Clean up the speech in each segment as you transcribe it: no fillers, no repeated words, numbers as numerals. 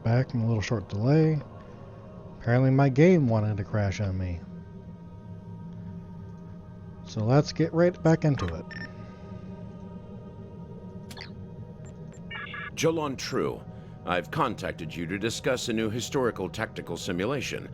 back from a little short delay. Apparently my game wanted to crash on me. So let's get right back into it. Jolon True, I've contacted you to discuss a new historical tactical simulation.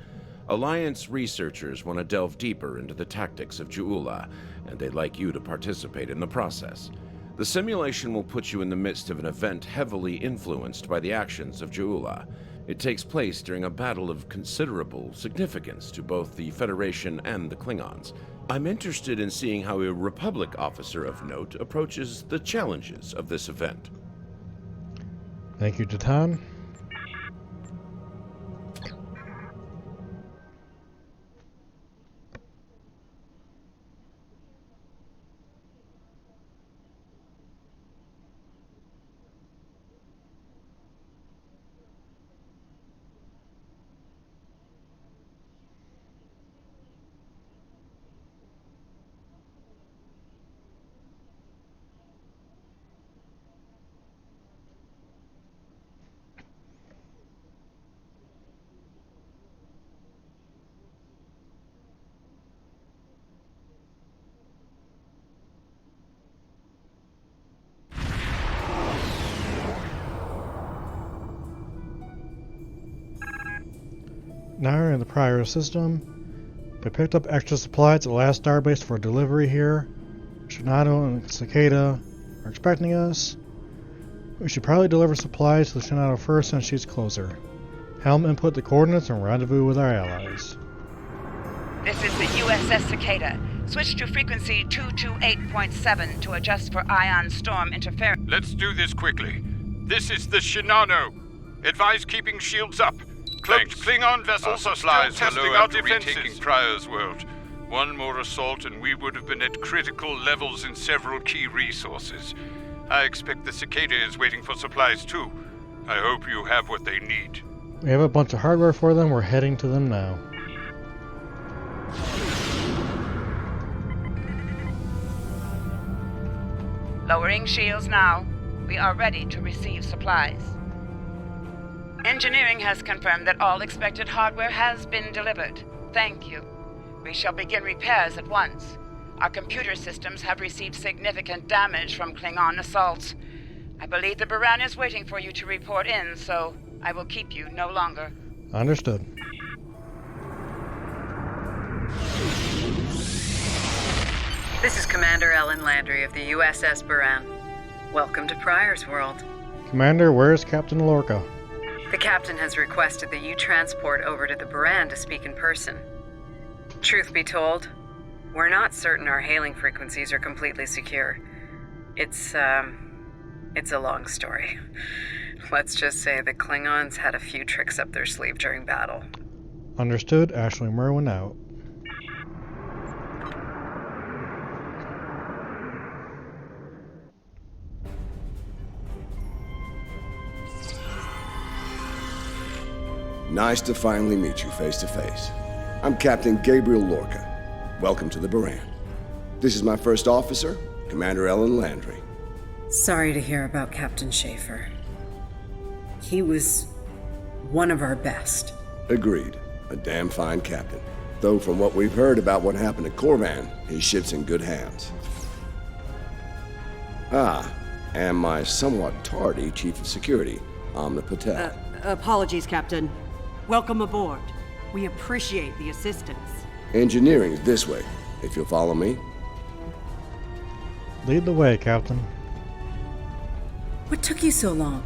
Alliance researchers want to delve deeper into the tactics of Juula, and they'd like you to participate in the process. The simulation will put you in the midst of an event heavily influenced by the actions of Juula. It takes place during a battle of considerable significance to both the Federation and the Klingons. I'm interested in seeing how a Republic officer of note approaches the challenges of this event. Thank you, Jatan. Now in the prior system, we picked up extra supplies at the last starbase for delivery here. Shinado and Cicada are expecting us. We should probably deliver supplies to Shinado first since she's closer. Helm input the coordinates and rendezvous with our allies. This is the USS Cicada. Switch to frequency 228.7 to adjust for ion storm interference. Let's do this quickly. This is the Shinano. Advise keeping shields up. Cloaked Klingon vessels are still testing our defenses. Retaking Pryor's world. One more assault and we would have been at critical levels in several key resources. I expect the Cicada is waiting for supplies too. I hope you have what they need. We have a bunch of hardware for them. We're heading to them now. Lowering shields now. We are ready to receive supplies. Engineering has confirmed that all expected hardware has been delivered. Thank you. We shall begin repairs at once. Our computer systems have received significant damage from Klingon assaults. I believe the Baran is waiting for you to report in, so I will keep you no longer. Understood. This is Commander Ellen Landry of the USS Baran. Welcome to Pryor's world. Commander, where's Captain Lorca? The captain has requested that you transport over to the Baran to speak in person. Truth be told, we're not certain our hailing frequencies are completely secure. It's a long story. Let's just say the Klingons had a few tricks up their sleeve during battle. Understood. Ashley Merwin out. Nice to finally meet you face to face. I'm Captain Gabriel Lorca. Welcome to the Baran. This is my first officer, Commander Ellen Landry. Sorry to hear about Captain Schaefer. He was one of our best. Agreed. A damn fine captain. Though from what we've heard about what happened at Korvan, his ship's in good hands. And my somewhat tardy Chief of Security, Amna Patel. Apologies, Captain. Welcome aboard. We appreciate the assistance. Engineering's this way, if you'll follow me. Lead the way, Captain. What took you so long?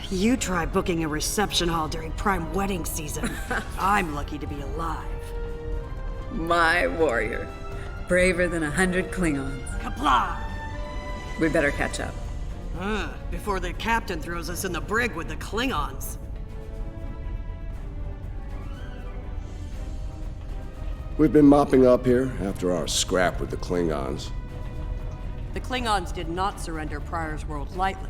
You try booking a reception hall during prime wedding season. I'm lucky to be alive. My warrior. Braver than 100 Klingons. Kapla! We better catch up. Before the captain throws us in the brig with the Klingons. We've been mopping up here after our scrap with the Klingons. The Klingons did not surrender Pryor's world lightly.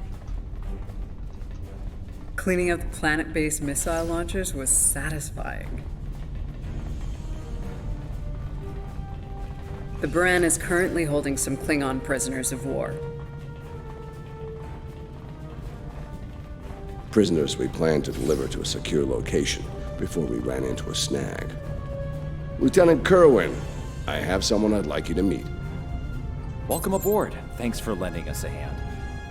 Cleaning up the planet-based missile launchers was satisfying. The Baran is currently holding some Klingon prisoners of war. Prisoners we planned to deliver to a secure location before we ran into a snag. Lieutenant Kerwin, I have someone I'd like you to meet. Welcome aboard. Thanks for lending us a hand.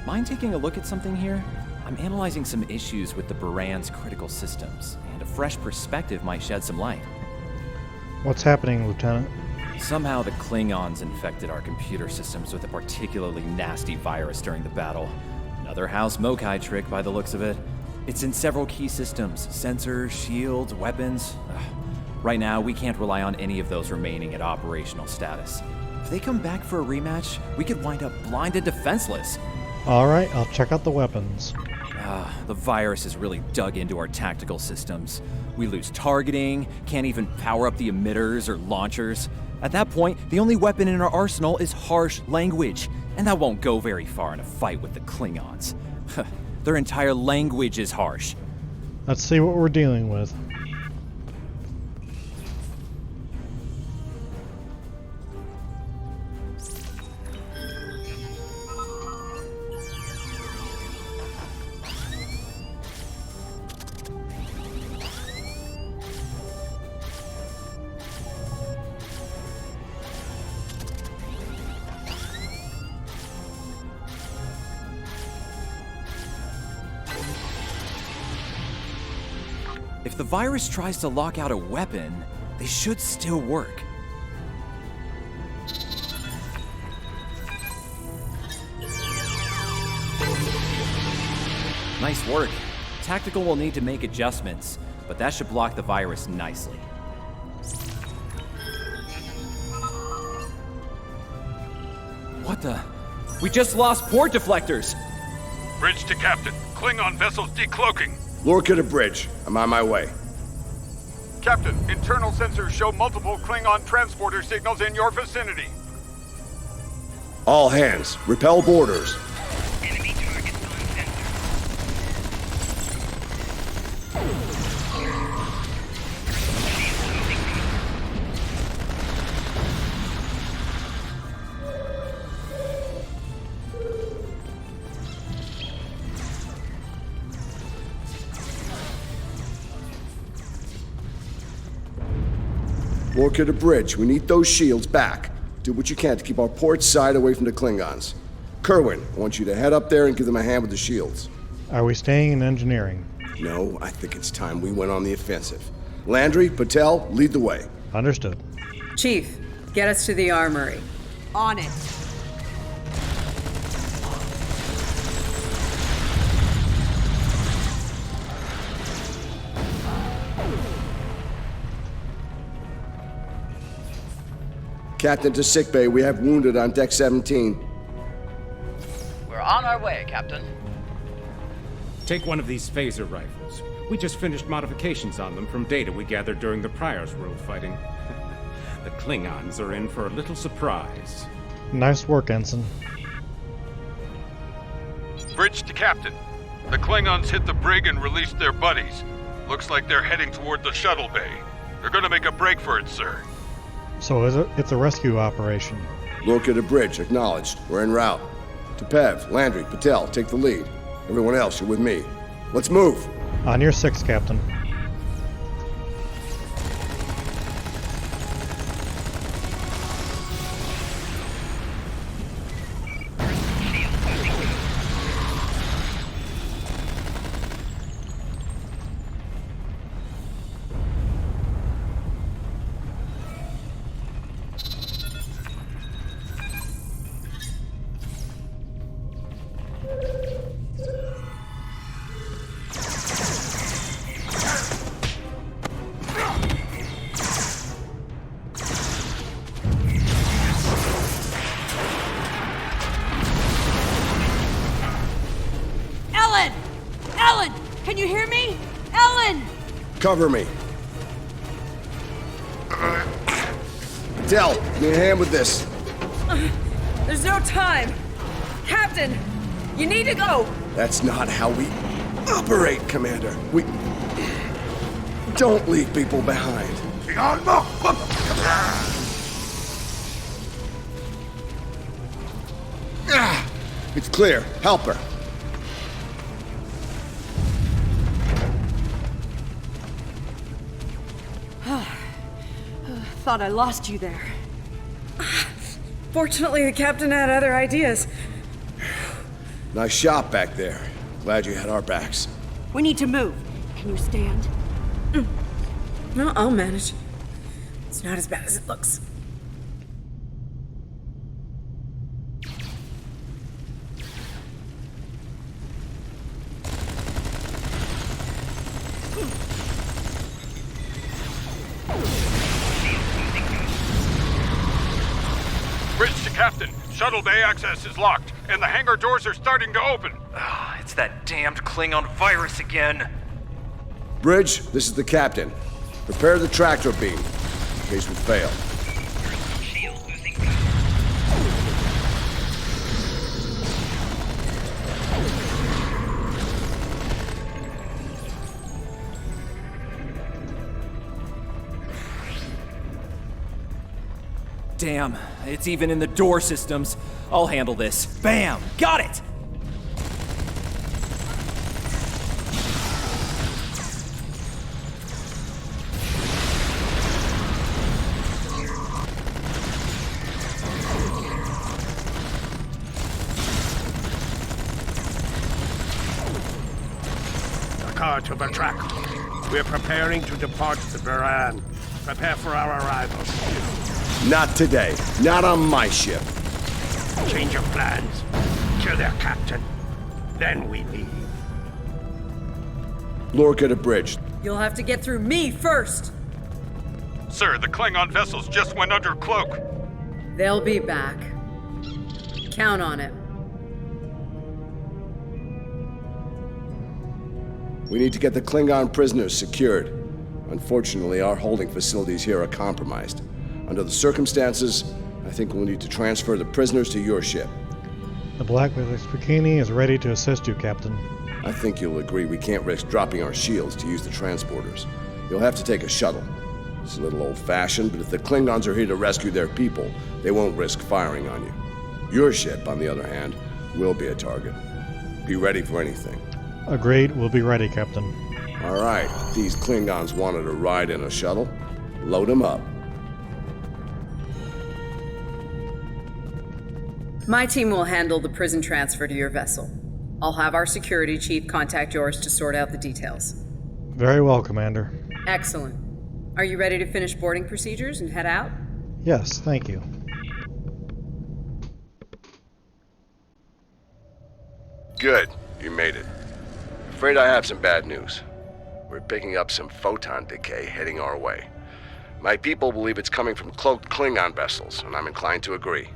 Mind taking a look at something here? I'm analyzing some issues with the Baran's critical systems, and a fresh perspective might shed some light. What's happening, Lieutenant? Somehow the Klingons infected our computer systems with a particularly nasty virus during the battle. Another House Mokai trick by the looks of it. It's in several key systems, sensors, shields, weapons. Right now, we can't rely on any of those remaining at operational status. If they come back for a rematch, we could wind up blind and defenseless. Alright, I'll check out the weapons. The virus has really dug into our tactical systems. We lose targeting, can't even power up the emitters or launchers. At that point, the only weapon in our arsenal is harsh language, and that won't go very far in a fight with the Klingons. Their entire language is harsh. Let's see what we're dealing with. If the virus tries to lock out a weapon, they should still work. Nice work. Tactical will need to make adjustments, but that should block the virus nicely. What the? We just lost port deflectors! Bridge to Captain. Klingon vessels decloaking. Lorca to bridge. I'm on my way. Captain, internal sensors show multiple Klingon transporter signals in your vicinity. All hands, repel boarders. Enemy targets on sensor. Lorca to bridge. We need those shields back. Do what you can to keep our port side away from the Klingons. Kerwin, I want you to head up there and give them a hand with the shields. Are we staying in engineering? No, I think it's time we went on the offensive. Landry, Patel, lead the way. Understood. Chief, get us to the armory. On it. Captain to sickbay. We have wounded on deck 17. We're on our way, Captain. Take one of these phaser rifles. We just finished modifications on them from data we gathered during the Prior's World fighting. The Klingons are in for a little surprise. Nice work, Ensign. Bridge to Captain. The Klingons hit the brig and released their buddies. Looks like they're heading toward the shuttle bay. They're gonna make a break for it, sir. So it's a rescue operation. Lorca to bridge. Acknowledged. We're en route. Tepev, Landry, Patel, take the lead. Everyone else, you're with me. Let's move. On your 6, Captain. Ellen! Can you hear me? Ellen! Cover me. Patel, need a hand with this. There's no time. Captain, you need to go. That's not how we operate, Commander. We don't leave people behind. It's clear. Help her. thought I lost you there. Fortunately, the captain had other ideas. Nice shot back there. Glad you had our backs. We need to move. Can you stand? No, I'll manage. It's not as bad as it looks. Bridge to Captain. Shuttle bay access is locked, and the hangar doors are starting to open. It's that damned Klingon virus again. Bridge, this is the captain. Prepare the tractor beam, in case we fail. Damn, it's even in the door systems. I'll handle this. Bam! Got it! The car to the track. We're preparing to depart the Buran. Prepare for our arrival. Not today. Not on my ship. Change of plans. Kill their captain. Then we leave. Lorca to Bridge. You'll have to get through me first. Sir, the Klingon vessels just went under cloak. They'll be back. Count on it. We need to get the Klingon prisoners secured. Unfortunately, our holding facilities here are compromised. Under the circumstances, I think we'll need to transfer the prisoners to your ship. The Black Widow Bikini is ready to assist you, Captain. I think you'll agree we can't risk dropping our shields to use the transporters. You'll have to take a shuttle. It's a little old-fashioned, but if the Klingons are here to rescue their people, they won't risk firing on you. Your ship, on the other hand, will be a target. Be ready for anything. Agreed, we'll be ready, Captain. All right, these Klingons wanted a ride in a shuttle. Load them up. My team will handle the prison transfer to your vessel. I'll have our security chief contact yours to sort out the details. Very well, Commander. Excellent. Are you ready to finish boarding procedures and head out? Yes, thank you. Good, you made it. Afraid I have some bad news. We're picking up some photon decay heading our way. My people believe it's coming from cloaked Klingon vessels, and I'm inclined to agree.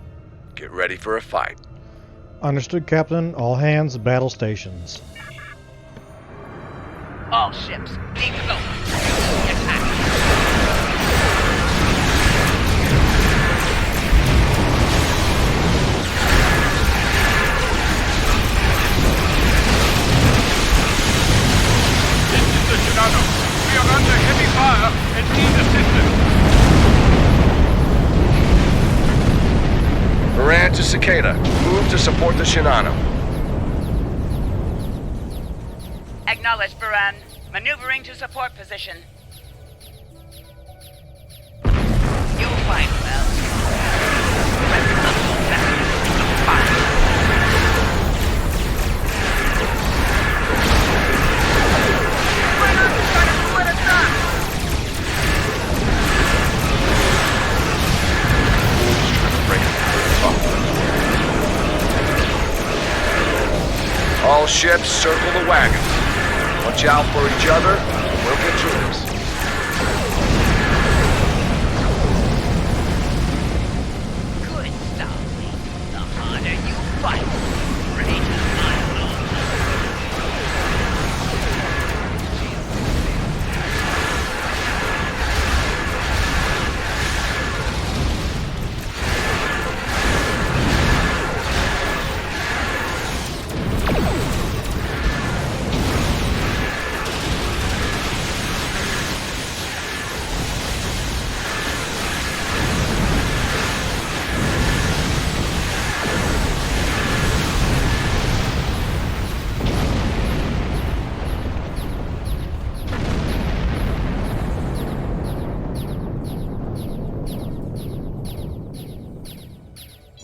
Get ready for a fight. Understood, Captain. All hands, battle stations. All ships, keep going. Attack. This is the Shinano. We are under heavy fire and need assistance. Buran to Cicada. Move to support the Shinano. Acknowledged, Buran. Maneuvering to support position. You'll fight well. All ships circle the wagon. Watch out for each other, and we'll get through this. Good stuff. The harder you fight, greater my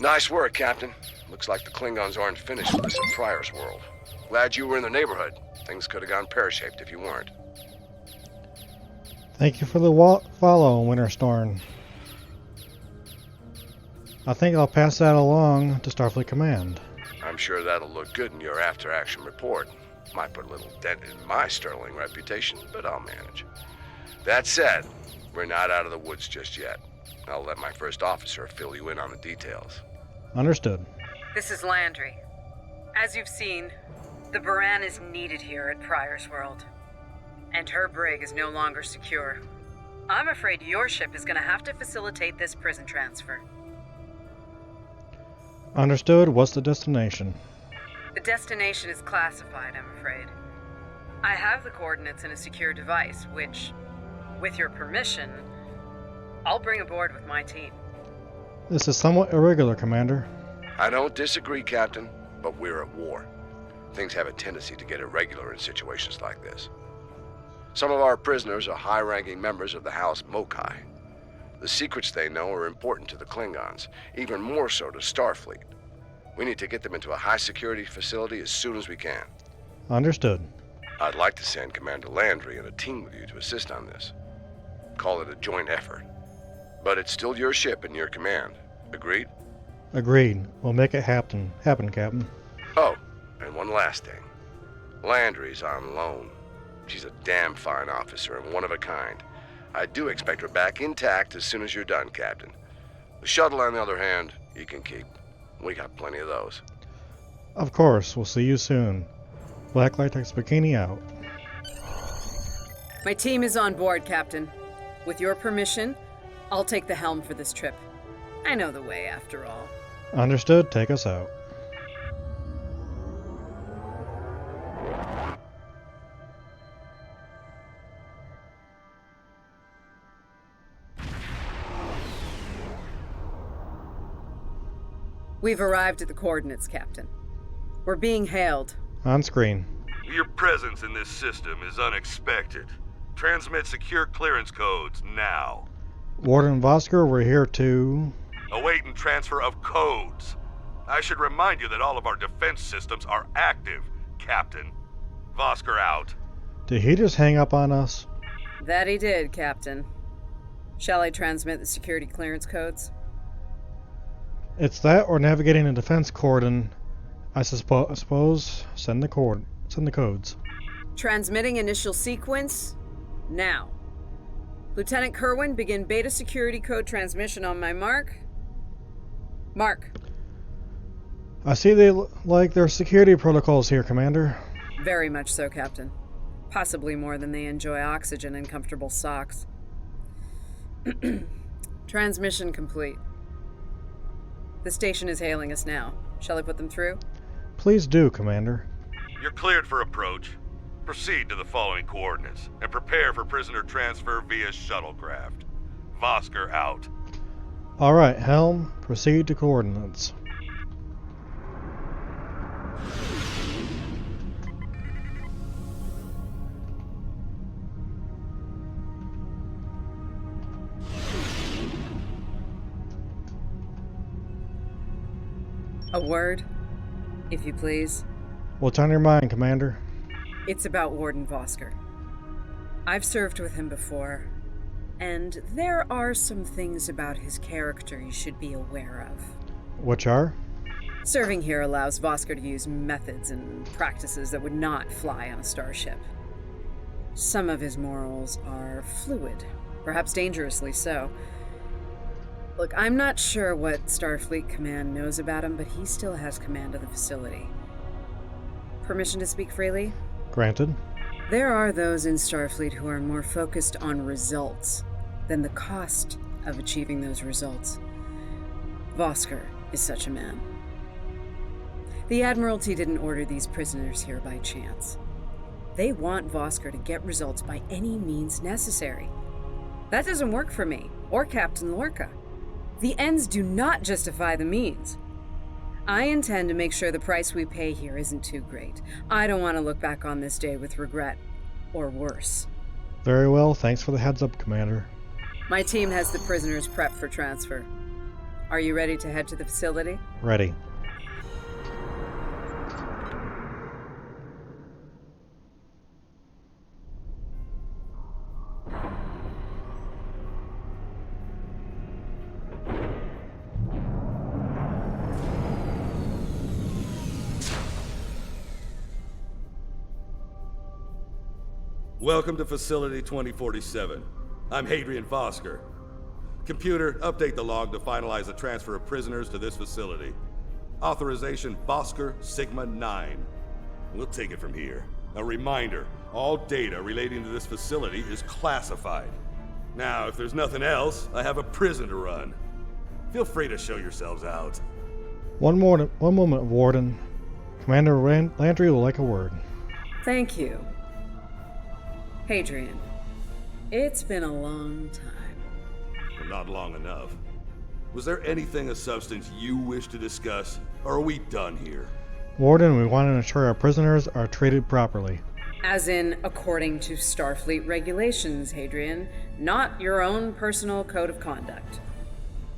Nice work, Captain. Looks like the Klingons aren't finished with us at Pryor's world. Glad you were in the neighborhood. Things could have gone pear-shaped if you weren't. Thank you for the follow, Winterstorm. I think I'll pass that along to Starfleet Command. I'm sure that'll look good in your after-action report. Might put a little dent in my sterling reputation, but I'll manage. That said, we're not out of the woods just yet. I'll let my first officer fill you in on the details. Understood. This is Landry. As you've seen, the Baran is needed here at Pryor's world. And her brig is no longer secure. I'm afraid your ship is going to have to facilitate this prison transfer. Understood. What's the destination? The destination is classified, I'm afraid. I have the coordinates in a secure device, which, with your permission, I'll bring aboard with my team. This is somewhat irregular, Commander. I don't disagree, Captain, but we're at war. Things have a tendency to get irregular in situations like this. Some of our prisoners are high-ranking members of the House Mokai. The secrets they know are important to the Klingons, even more so to Starfleet. We need to get them into a high-security facility as soon as we can. Understood. I'd like to send Commander Landry and a team with you to assist on this. Call it a joint effort. But it's still your ship and your command. Agreed? Agreed. We'll make it happen, Captain. Oh, and one last thing. Landry's on loan. She's a damn fine officer and one of a kind. I do expect her back intact as soon as you're done, Captain. The shuttle, on the other hand, you can keep. We got plenty of those. Of course. We'll see you soon. Black Latex Bikini out. My team is on board, Captain. With your permission, I'll take the helm for this trip. I know the way, after all. Understood. Take us out. We've arrived at the coordinates, Captain. We're being hailed. On screen. Your presence in this system is unexpected. Transmit secure clearance codes now. Warden Vosker, we're here to... Awaiting transfer of codes. I should remind you that all of our defense systems are active, Captain. Vosker out. Did he just hang up on us? That he did, Captain. Shall I transmit the security clearance codes? It's that or navigating a defense cordon. I suppose send the codes. Transmitting initial sequence now. Lieutenant Kerwin, begin beta security code transmission on my mark. Mark. I see they like their security protocols here, Commander. Very much so, Captain. Possibly more than they enjoy oxygen and comfortable socks. Transmission complete. The station is hailing us now. Shall I put them through? Please do, Commander. You're cleared for approach. Proceed to the following coordinates and prepare for prisoner transfer via shuttlecraft. Vosker out. All right, helm. Proceed to coordinates. A word, if you please. What's on your mind, Commander? It's about Warden Vosker. I've served with him before, and there are some things about his character you should be aware of. Which are? Serving here allows Vosker to use methods and practices that would not fly on a starship. Some of his morals are fluid, perhaps dangerously so. Look, I'm not sure what Starfleet Command knows about him, but he still has command of the facility. Permission to speak freely? Granted. There are those in Starfleet who are more focused on results than the cost of achieving those results. Vosker is such a man. The Admiralty didn't order these prisoners here by chance. They want Vosker to get results by any means necessary. That doesn't work for me, or Captain Lorca. The ends do not justify the means. I intend to make sure the price we pay here isn't too great. I don't want to look back on this day with regret, or worse. Very well, thanks for the heads up, Commander. My team has the prisoners prepped for transfer. Are you ready to head to the facility? Ready. Welcome to Facility 2047. I'm Hadrian Vosker. Computer, update the log to finalize the transfer of prisoners to this facility. Authorization Vosker Sigma 9. We'll take it from here. A reminder, all data relating to this facility is classified. Now, if there's nothing else, I have a prison to run. Feel free to show yourselves out. One moment, Warden. Commander Landry will like a word. Thank you. Hadrian, it's been a long time. Well, not long enough. Was there anything of substance you wish to discuss, or are we done here? Warden, we want to ensure our prisoners are treated properly. As in, according to Starfleet regulations, Hadrian, not your own personal code of conduct.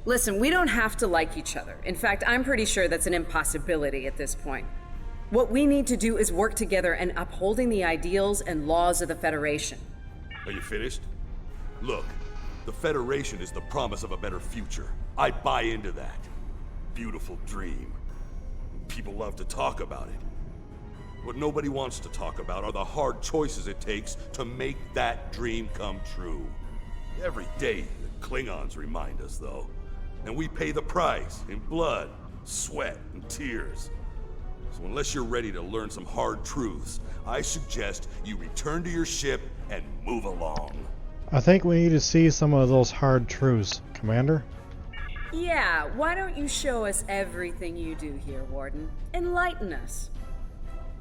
Listen, we don't have to like each other. In fact, I'm pretty sure that's an impossibility at this point. What we need to do is work together in upholding the ideals and laws of the Federation. Are you finished? Look, the Federation is the promise of a better future. I buy into that. Beautiful dream. People love to talk about it. What nobody wants to talk about are the hard choices it takes to make that dream come true. Every day, the Klingons remind us, though. And we pay the price in blood, sweat, and tears. So unless you're ready to learn some hard truths, I suggest you return to your ship and move along. I think we need to see some of those hard truths, Commander. Yeah, why don't you show us everything you do here, Warden? Enlighten us.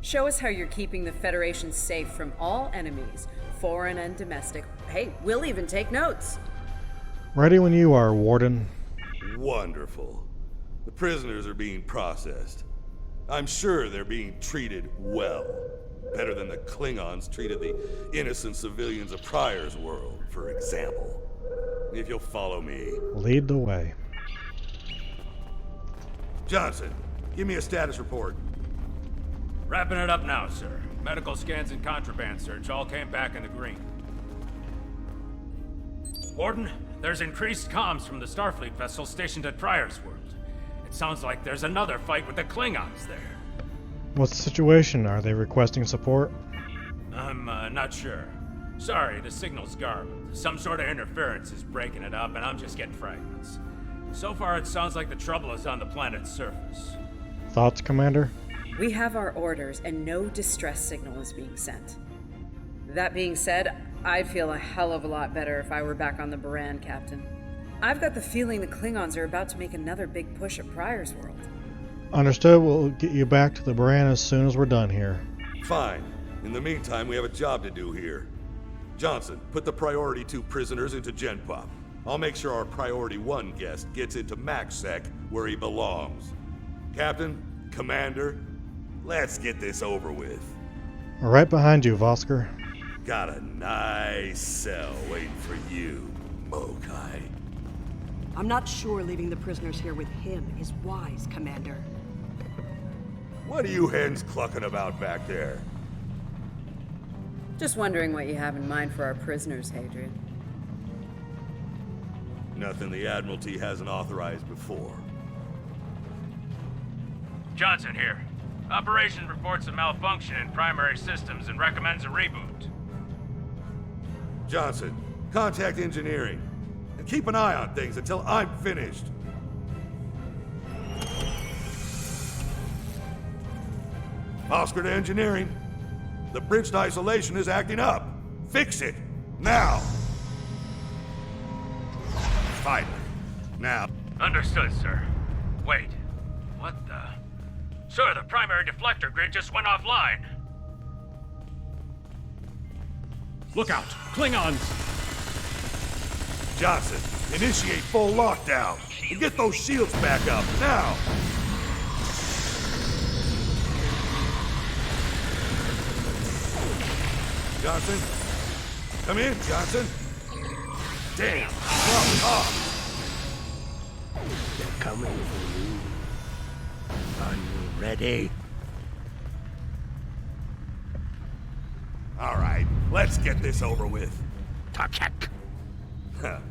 Show us how you're keeping the Federation safe from all enemies, foreign and domestic. Hey, we'll even take notes. Ready when you are, Warden. Wonderful. The prisoners are being processed. I'm sure they're being treated well. Better than the Klingons treated the innocent civilians of Pryor's world, for example. If you'll follow me. Lead the way. Johnson, give me a status report. Wrapping it up now, sir. Medical scans and contraband search all came back in the green. Warden, there's increased comms from the Starfleet vessel stationed at Pryor's world. It sounds like there's another fight with the Klingons there. What's the situation? Are they requesting support? I'm not sure. Sorry, the signal's garbled. Some sort of interference is breaking it up, and I'm just getting fragments. So far, it sounds like the trouble is on the planet's surface. Thoughts, Commander? We have our orders, and no distress signal is being sent. That being said, I'd feel a hell of a lot better if I were back on the Baran, Captain. I've got the feeling the Klingons are about to make another big push at Pryor's world. Understood. We'll get you back to the Baran as soon as we're done here. Fine. In the meantime, we have a job to do here. Johnson, put the Priority 2 prisoners into Gen Pop. I'll make sure our Priority 1 guest gets into MaxSec where he belongs. Captain, Commander, let's get this over with. We're right behind you, Vosker. Got a nice cell waiting for you, Mokai. I'm not sure leaving the prisoners here with him is wise, Commander. What are you hens clucking about back there? Just wondering what you have in mind for our prisoners, Hadrian. Nothing the Admiralty hasn't authorized before. Johnson here. Operation reports a malfunction in primary systems and recommends a reboot. Johnson, contact engineering. And keep an eye on things until I'm finished. Oscar to engineering. The bridge to isolation is acting up. Fix it. Now. Finally. Now. Understood, sir. Wait. What the? Sir, the primary deflector grid just went offline. Look out! Klingons! Johnson, initiate full lockdown. And get those shields back up, now! Johnson? Come in, Johnson. Damn, drop it off. coming for you. Are you ready? All right, let's get this over with. Touch it.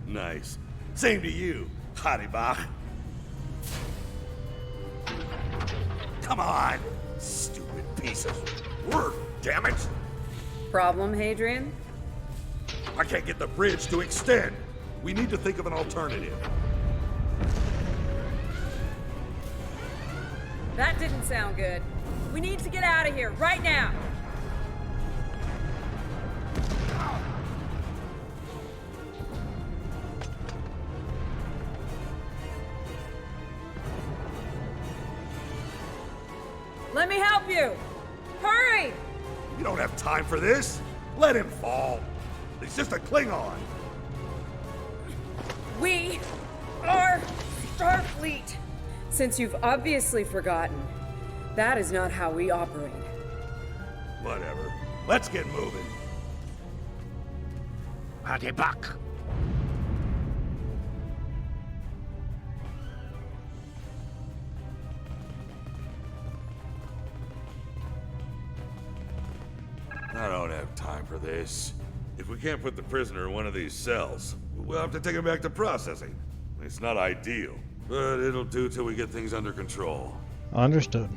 Nice. Same to you, Haribach. Come on, stupid piece of work, damn it! Problem, Hadrian? I can't get the bridge to extend. We need to think of an alternative. That didn't sound good. We need to get out of here, right now! Let me help you! Hurry! You don't have time for this. Let him fall. He's just a Klingon. We are Starfleet! Since you've obviously forgotten, that is not how we operate. Whatever. Let's get moving. Haribach. I don't have time for this. If we can't put the prisoner in one of these cells, we'll have to take him back to processing. It's not ideal, but it'll do till we get things under control. Understood.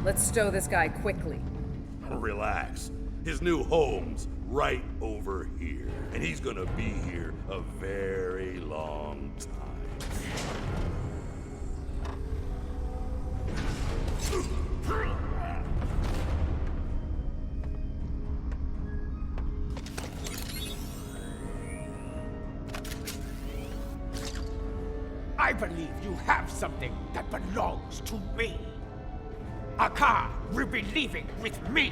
Let's stow this guy quickly. Relax. His new home's right over here. And he's gonna be here a very long time. I believe you have something that belongs to me. Akar will be leaving with me.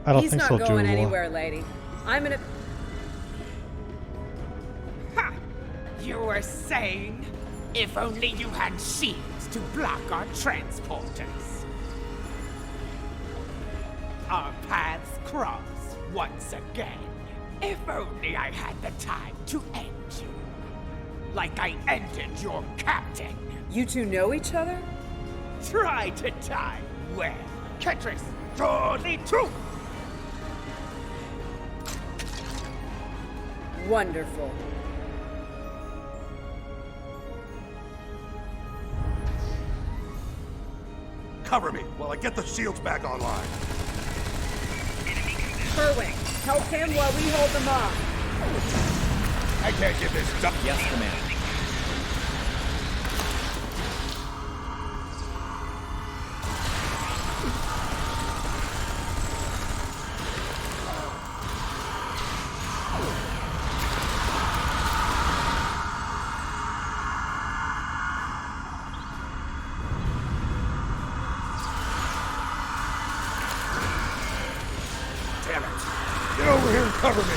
I don't He's think not so, going Jula. anywhere, lady. I'm gonna... Ha! You were saying, if only you had shields to block our transporters. Our paths cross once again. If only I had the time to end you. Like I ended your captain. You two know each other? Try to die well. Ketris, surely true. Wonderful. Cover me while I get the shields back online. Kerwin, help him while we hold them off. I can't get this done. Yes, Commander. Damn it. Get over here and cover me.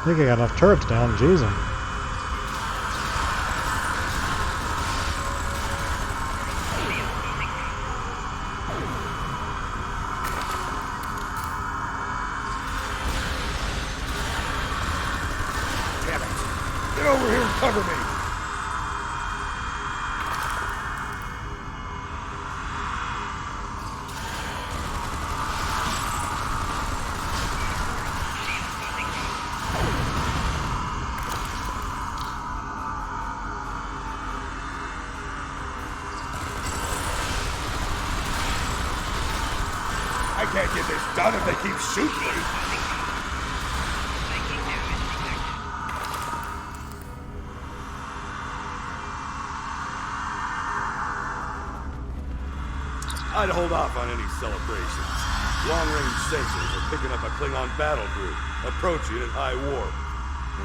I think I got enough turrets down, jeez. over here and cover me! I can't get this done if they keep shooting me! I'd hold off on any celebrations. Long-range sensors are picking up a Klingon battle group, approaching at high warp.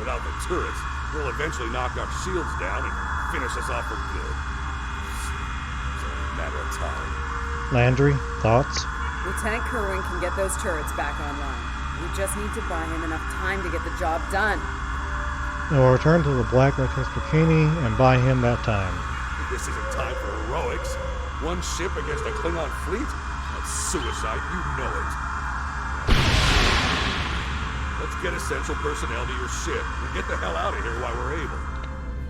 Without the turrets, they'll eventually knock our shields down and finish us off for good. It's only a matter of time. Landry, thoughts? Lieutenant Kerwin can get those turrets back online. We just need to buy him enough time to get the job done. Then we'll return to the Black Reckless Bikini and buy him that time. This isn't time for heroics. One ship against a Klingon fleet? That's suicide, you know it. Let's get essential personnel to your ship and get the hell out of here while we're able.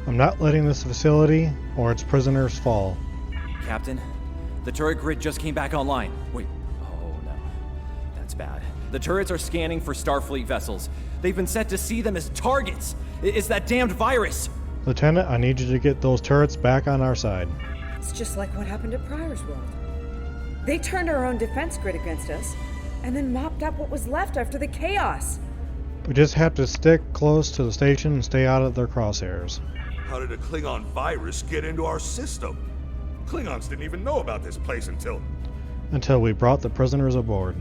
I'm not letting this facility or its prisoners fall. Captain, the turret grid just came back online. Wait, oh no. That's bad. The turrets are scanning for Starfleet vessels. They've been set to see them as targets. It's that damned virus. Lieutenant, I need you to get those turrets back on our side. It's just like what happened at Pryor's World. They turned our own defense grid against us, and then mopped up what was left after the chaos. We just have to stick close to the station and stay out of their crosshairs. How did a Klingon virus get into our system? Klingons didn't even know about this place Until we brought the prisoners aboard.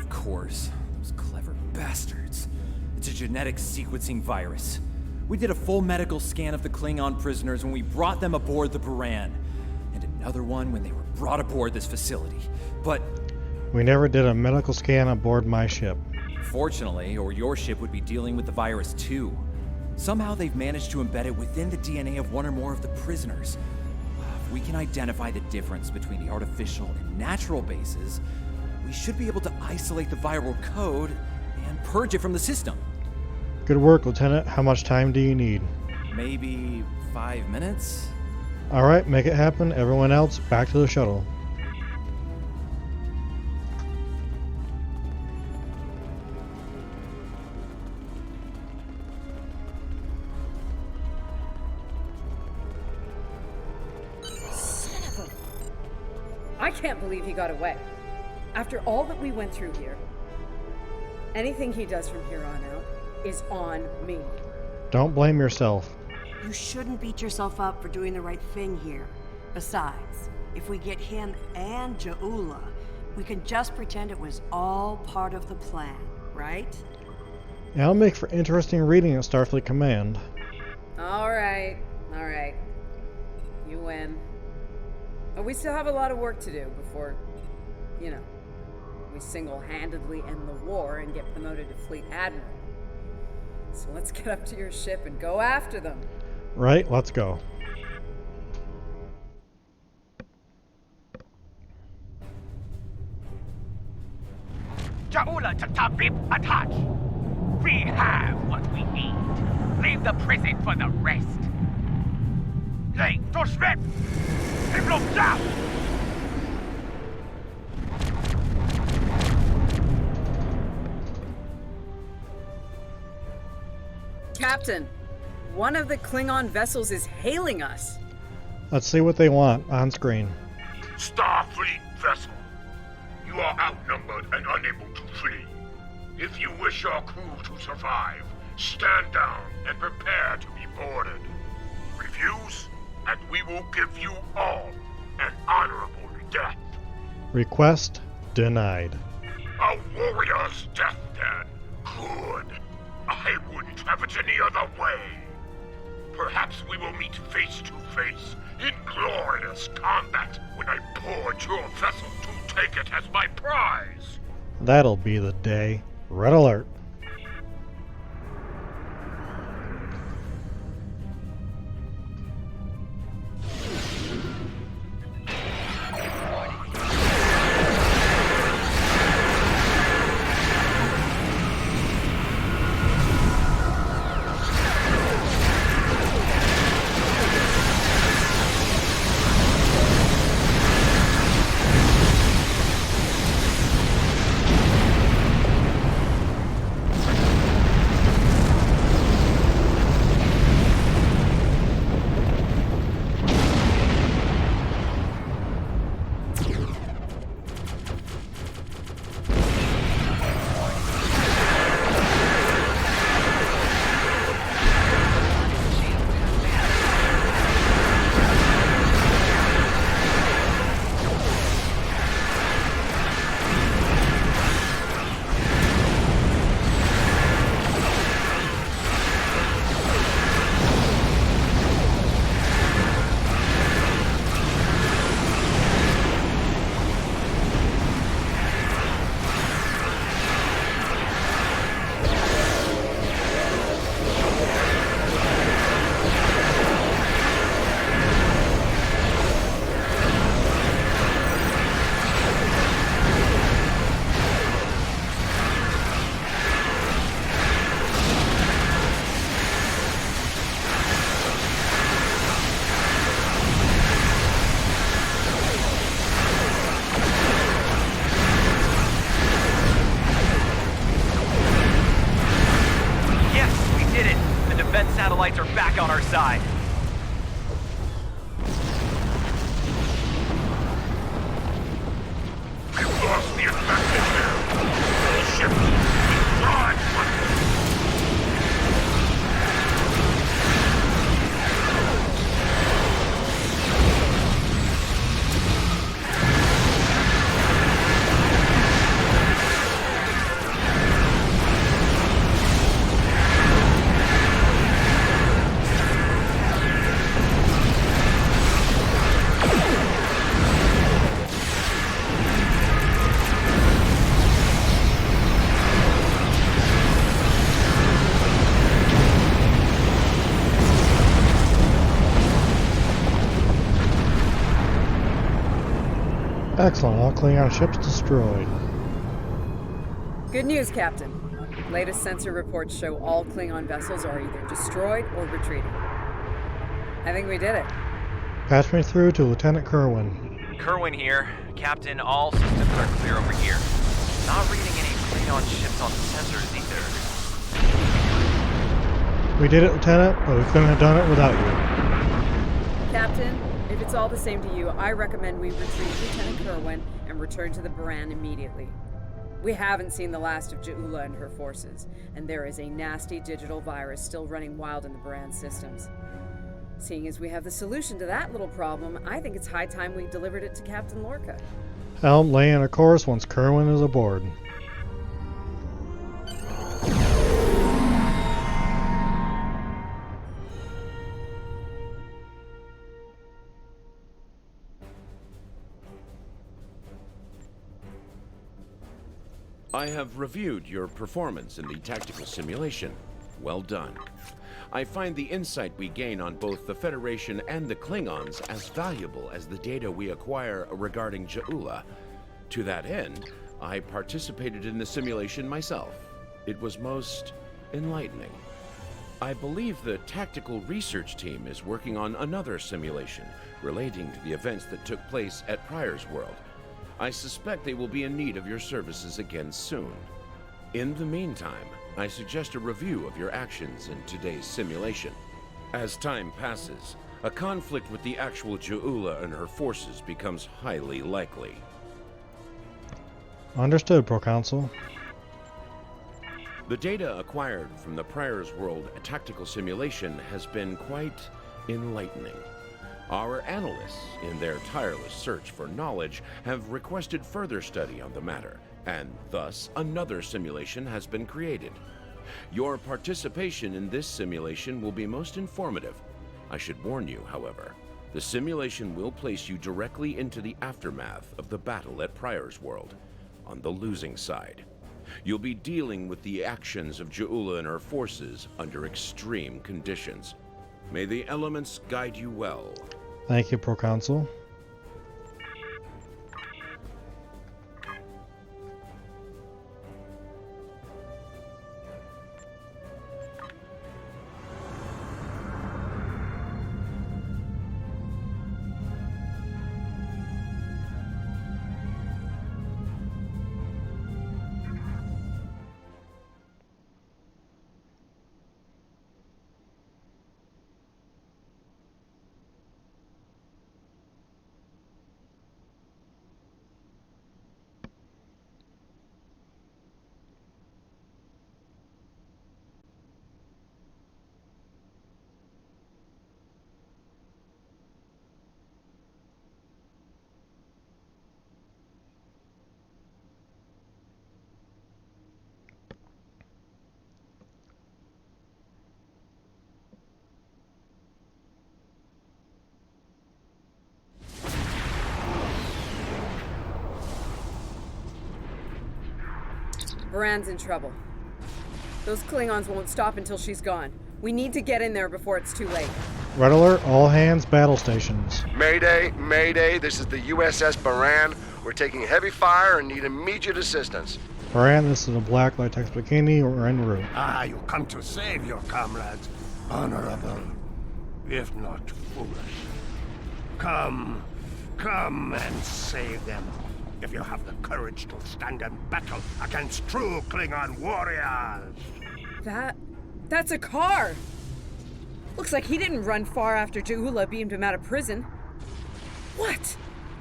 Of course. Those clever bastards. It's a genetic sequencing virus. We did a full medical scan of the Klingon prisoners when we brought them aboard the Buran. And another one when they were brought aboard this facility. But we never did a medical scan aboard my ship. Fortunately, or your ship would be dealing with the virus too. Somehow they've managed to embed it within the DNA of one or more of the prisoners. If we can identify the difference between the artificial and natural bases, we should be able to isolate the viral code and purge it from the system. Good work, Lieutenant. How much time do you need? Maybe 5 minutes? Alright, make it happen. Everyone else, back to the shuttle. Son of a... I can't believe he got away. After all that we went through here, anything he does from here on out is on me. Don't blame yourself. You shouldn't beat yourself up for doing the right thing here. Besides, if we get him and Ja'ula, we can just pretend it was all part of the plan, right? That'll make for interesting reading at Starfleet Command. All right. You win. But we still have a lot of work to do before, we single-handedly end the war and get promoted to Fleet Admiral. So let's get up to your ship and go after them. Right, let's go. Ja'ula to Tabib Attach. We have what we need. Leave the prison for the rest. Lei, to Schmidt! Himmel down! Captain, one of the Klingon vessels is hailing us. Let's see what they want on screen. Starfleet vessel, you are outnumbered and unable to flee. If you wish your crew to survive, stand down and prepare to be boarded. Refuse, and we will give you all an honorable death. Request denied. A warrior's death, then. Good. I wouldn't have it any other way. Perhaps we will meet face to face in glorious combat when I board your vessel to take it as my prize. That'll be the day. Red alert. side. Lost the effective here. The ship is gone. Excellent, all Klingon ships destroyed. Good news, Captain. Latest sensor reports show all Klingon vessels are either destroyed or retreating. I think we did it. Patch me through to Lieutenant Kerwin. Kerwin here. Captain, all systems are clear over here. Not reading any Klingon ships on the sensors either. We did it, Lieutenant, but we couldn't have done it without you. Captain, if it's all the same to you, I recommend we retrieve Lieutenant Kerwin and return to the Baran immediately. We haven't seen the last of Ja'ula and her forces, and there is a nasty digital virus still running wild in the Baran systems. Seeing as we have the solution to that little problem, I think it's high time we delivered it to Captain Lorca. Helm, lay in a course once Kerwin is aboard. I have reviewed your performance in the tactical simulation. Well done. I find the insight we gain on both the Federation and the Klingons as valuable as the data we acquire regarding Ja'ula. To that end, I participated in the simulation myself. It was most enlightening. I believe the tactical research team is working on another simulation relating to the events that took place at Pryor's World. I suspect they will be in need of your services again soon. In the meantime, I suggest a review of your actions in today's simulation. As time passes, a conflict with the actual Ja'ula and her forces becomes highly likely. Understood, Proconsul. The data acquired from the Pryor's World tactical simulation has been quite enlightening. Our analysts, in their tireless search for knowledge, have requested further study on the matter, and thus another simulation has been created. Your participation in this simulation will be most informative. I should warn you, however, the simulation will place you directly into the aftermath of the battle at Pryor's World, on the losing side. You'll be dealing with the actions of Ja'ula and her forces under extreme conditions. May the elements guide you well. Thank you, Proconsul. Baran's in trouble. Those Klingons won't stop until she's gone. We need to get in there before it's too late. Red alert, all hands, battle stations. Mayday, Mayday, this is the USS Baran. We're taking heavy fire and need immediate assistance. Baran, this is a black latex bikini. We're en route. Ah, you come to save your comrades. Honorable, if not foolish. Come and save them. If you have the courage to stand in battle against true Klingon warriors. That's a car! Looks like he didn't run far after Ja'ula beamed him out of prison. What?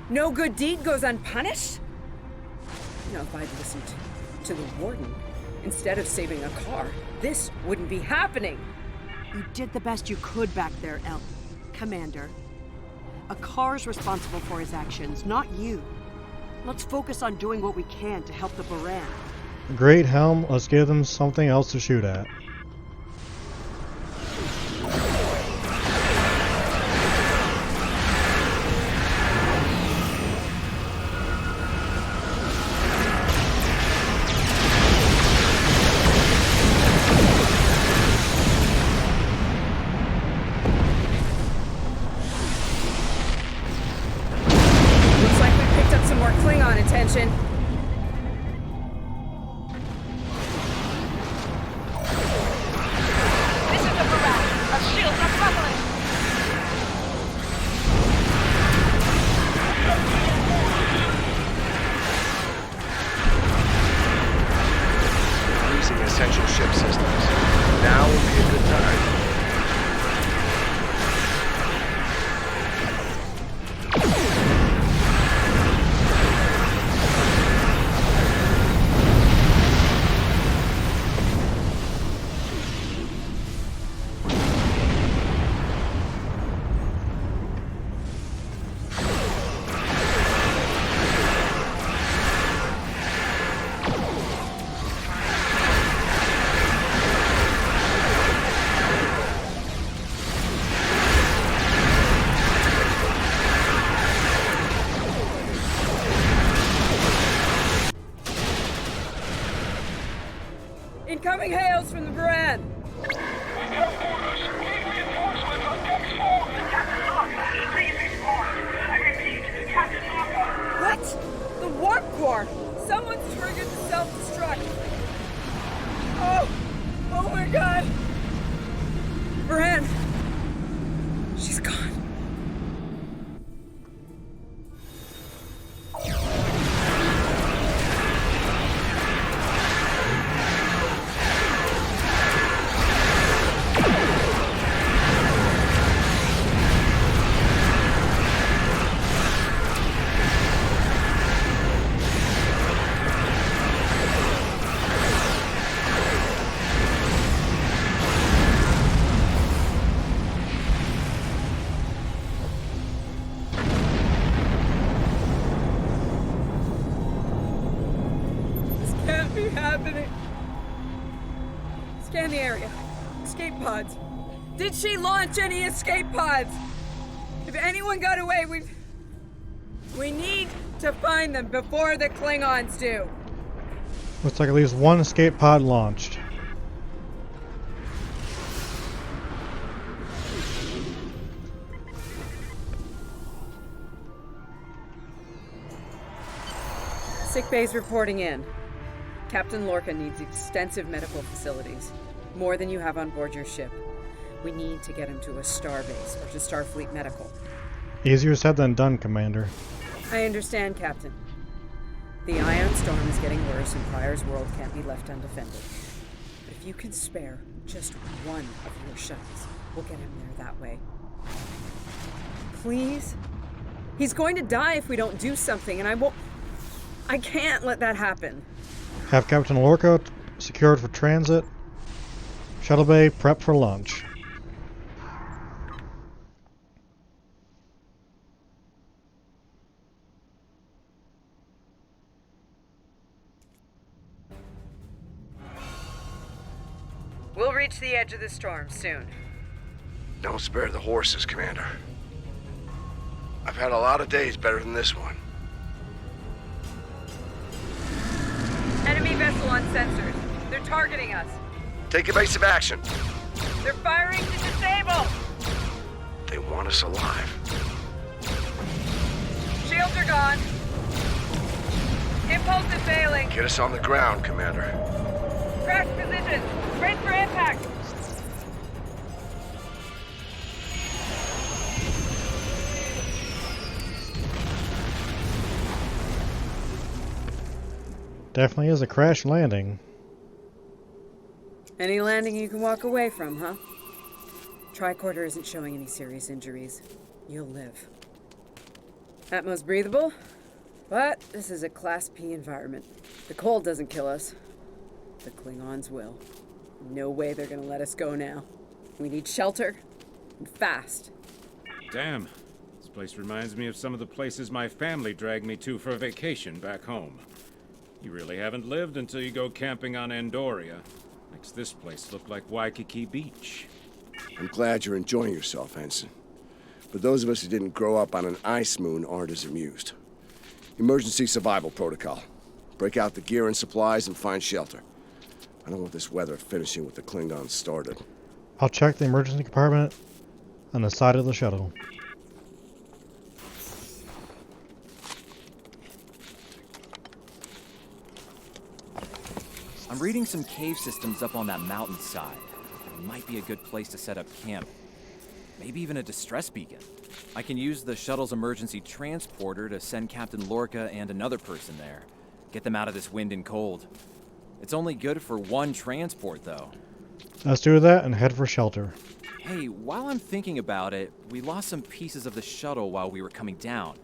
No good deed goes unpunished? You know, if I'd listened to the warden instead of saving a car, this wouldn't be happening. You did the best you could back there, Commander. A car's responsible for his actions, not you. Let's focus on doing what we can to help the Baran. Great Helm, let's give them something else to shoot at. Looks like we picked up some more Klingon attention. This is the Baran. Our shields are buckling. Using essential ship systems. Now would be a good time. Incoming hails from the Baran. What? The warp core! Someone's triggered the self-destruct. Oh my god! Baran! She's gone. Can't be happening. Scan the area. Escape pods. Did she launch any escape pods? If anyone got away, we need to find them before the Klingons do. Looks like at least one escape pod launched. Sick bay's reporting in. Captain Lorca needs extensive medical facilities. More than you have on board your ship. We need to get him to a starbase or to Starfleet Medical. Easier said than done, Commander. I understand, Captain. The ion storm is getting worse and Pryor's world can't be left undefended. But if you can spare just one of your shuttles, we'll get him there that way. Please? He's going to die if we don't do something, and I can't let that happen. Have Captain Lorca secured for transit. Shuttle bay prep for launch. We'll reach the edge of the storm soon. Don't spare the horses, Commander. I've had a lot of days better than this one. Enemy vessel on sensors. They're targeting us. Take evasive action. They're firing to disable. They want us alive. Shields are gone. Impulse is failing. Get us on the ground, Commander. Crash position. Brace for impact. Definitely is a crash landing. Any landing you can walk away from, huh? Tricorder isn't showing any serious injuries. You'll live. Atmos breathable, but this is a Class P environment. The cold doesn't kill us. The Klingons will. No way they're gonna let us go now. We need shelter, and fast. Damn. This place reminds me of some of the places my family dragged me to for vacation back home. You really haven't lived until you go camping on Andoria. Makes this place look like Waikiki Beach. I'm glad you're enjoying yourself, Ensign. But those of us who didn't grow up on an ice moon aren't as amused. Emergency survival protocol. Break out the gear and supplies and find shelter. I don't want this weather finishing with the Klingons started. I'll check the emergency compartment on the side of the shuttle. I'm reading some cave systems up on that mountainside. It might be a good place to set up camp. Maybe even a distress beacon. I can use the shuttle's emergency transporter to send Captain Lorca and another person there. Get them out of this wind and cold. It's only good for one transport, though. Let's do that and head for shelter. Hey, while I'm thinking about it, we lost some pieces of the shuttle while we were coming down.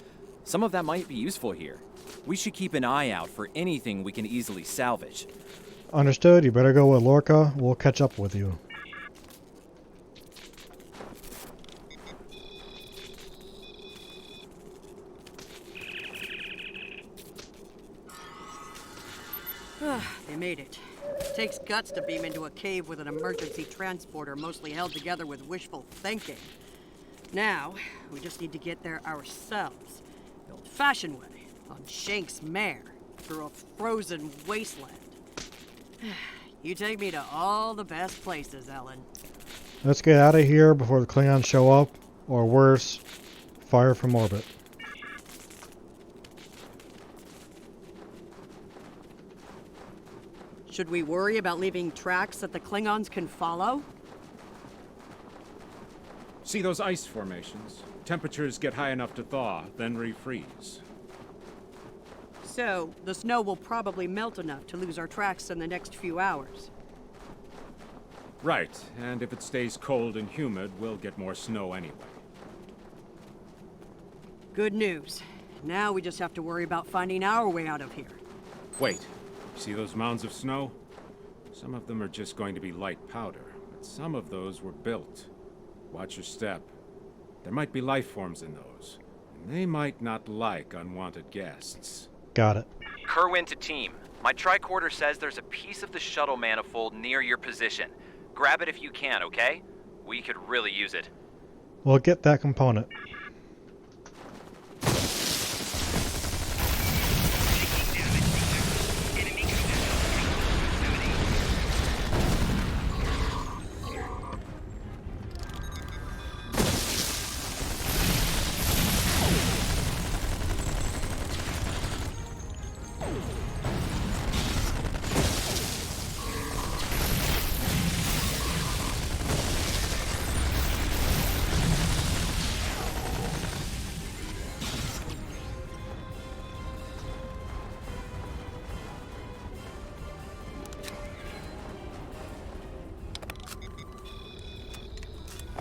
Some of that might be useful here. We should keep an eye out for anything we can easily salvage. Understood. You better go with Lorca. We'll catch up with you. They made it. Takes guts to beam into a cave with an emergency transporter mostly held together with wishful thinking. Now, we just need to get there ourselves. The old-fashioned way, on Shank's mare, through a frozen wasteland. You take me to all the best places, Ellen. Let's get out of here before the Klingons show up, or worse, fire from orbit. Should we worry about leaving tracks that the Klingons can follow? See those ice formations? Temperatures get high enough to thaw, then refreeze. So, the snow will probably melt enough to lose our tracks in the next few hours. Right, and if it stays cold and humid, we'll get more snow anyway. Good news. Now we just have to worry about finding our way out of here. Wait, see those mounds of snow? Some of them are just going to be light powder, but some of those were built. Watch your step. There might be life forms in those, and they might not like unwanted guests. Got it. Kerwin to team. My tricorder says there's a piece of the shuttle manifold near your position. Grab it if you can, okay? We could really use it. We'll get that component.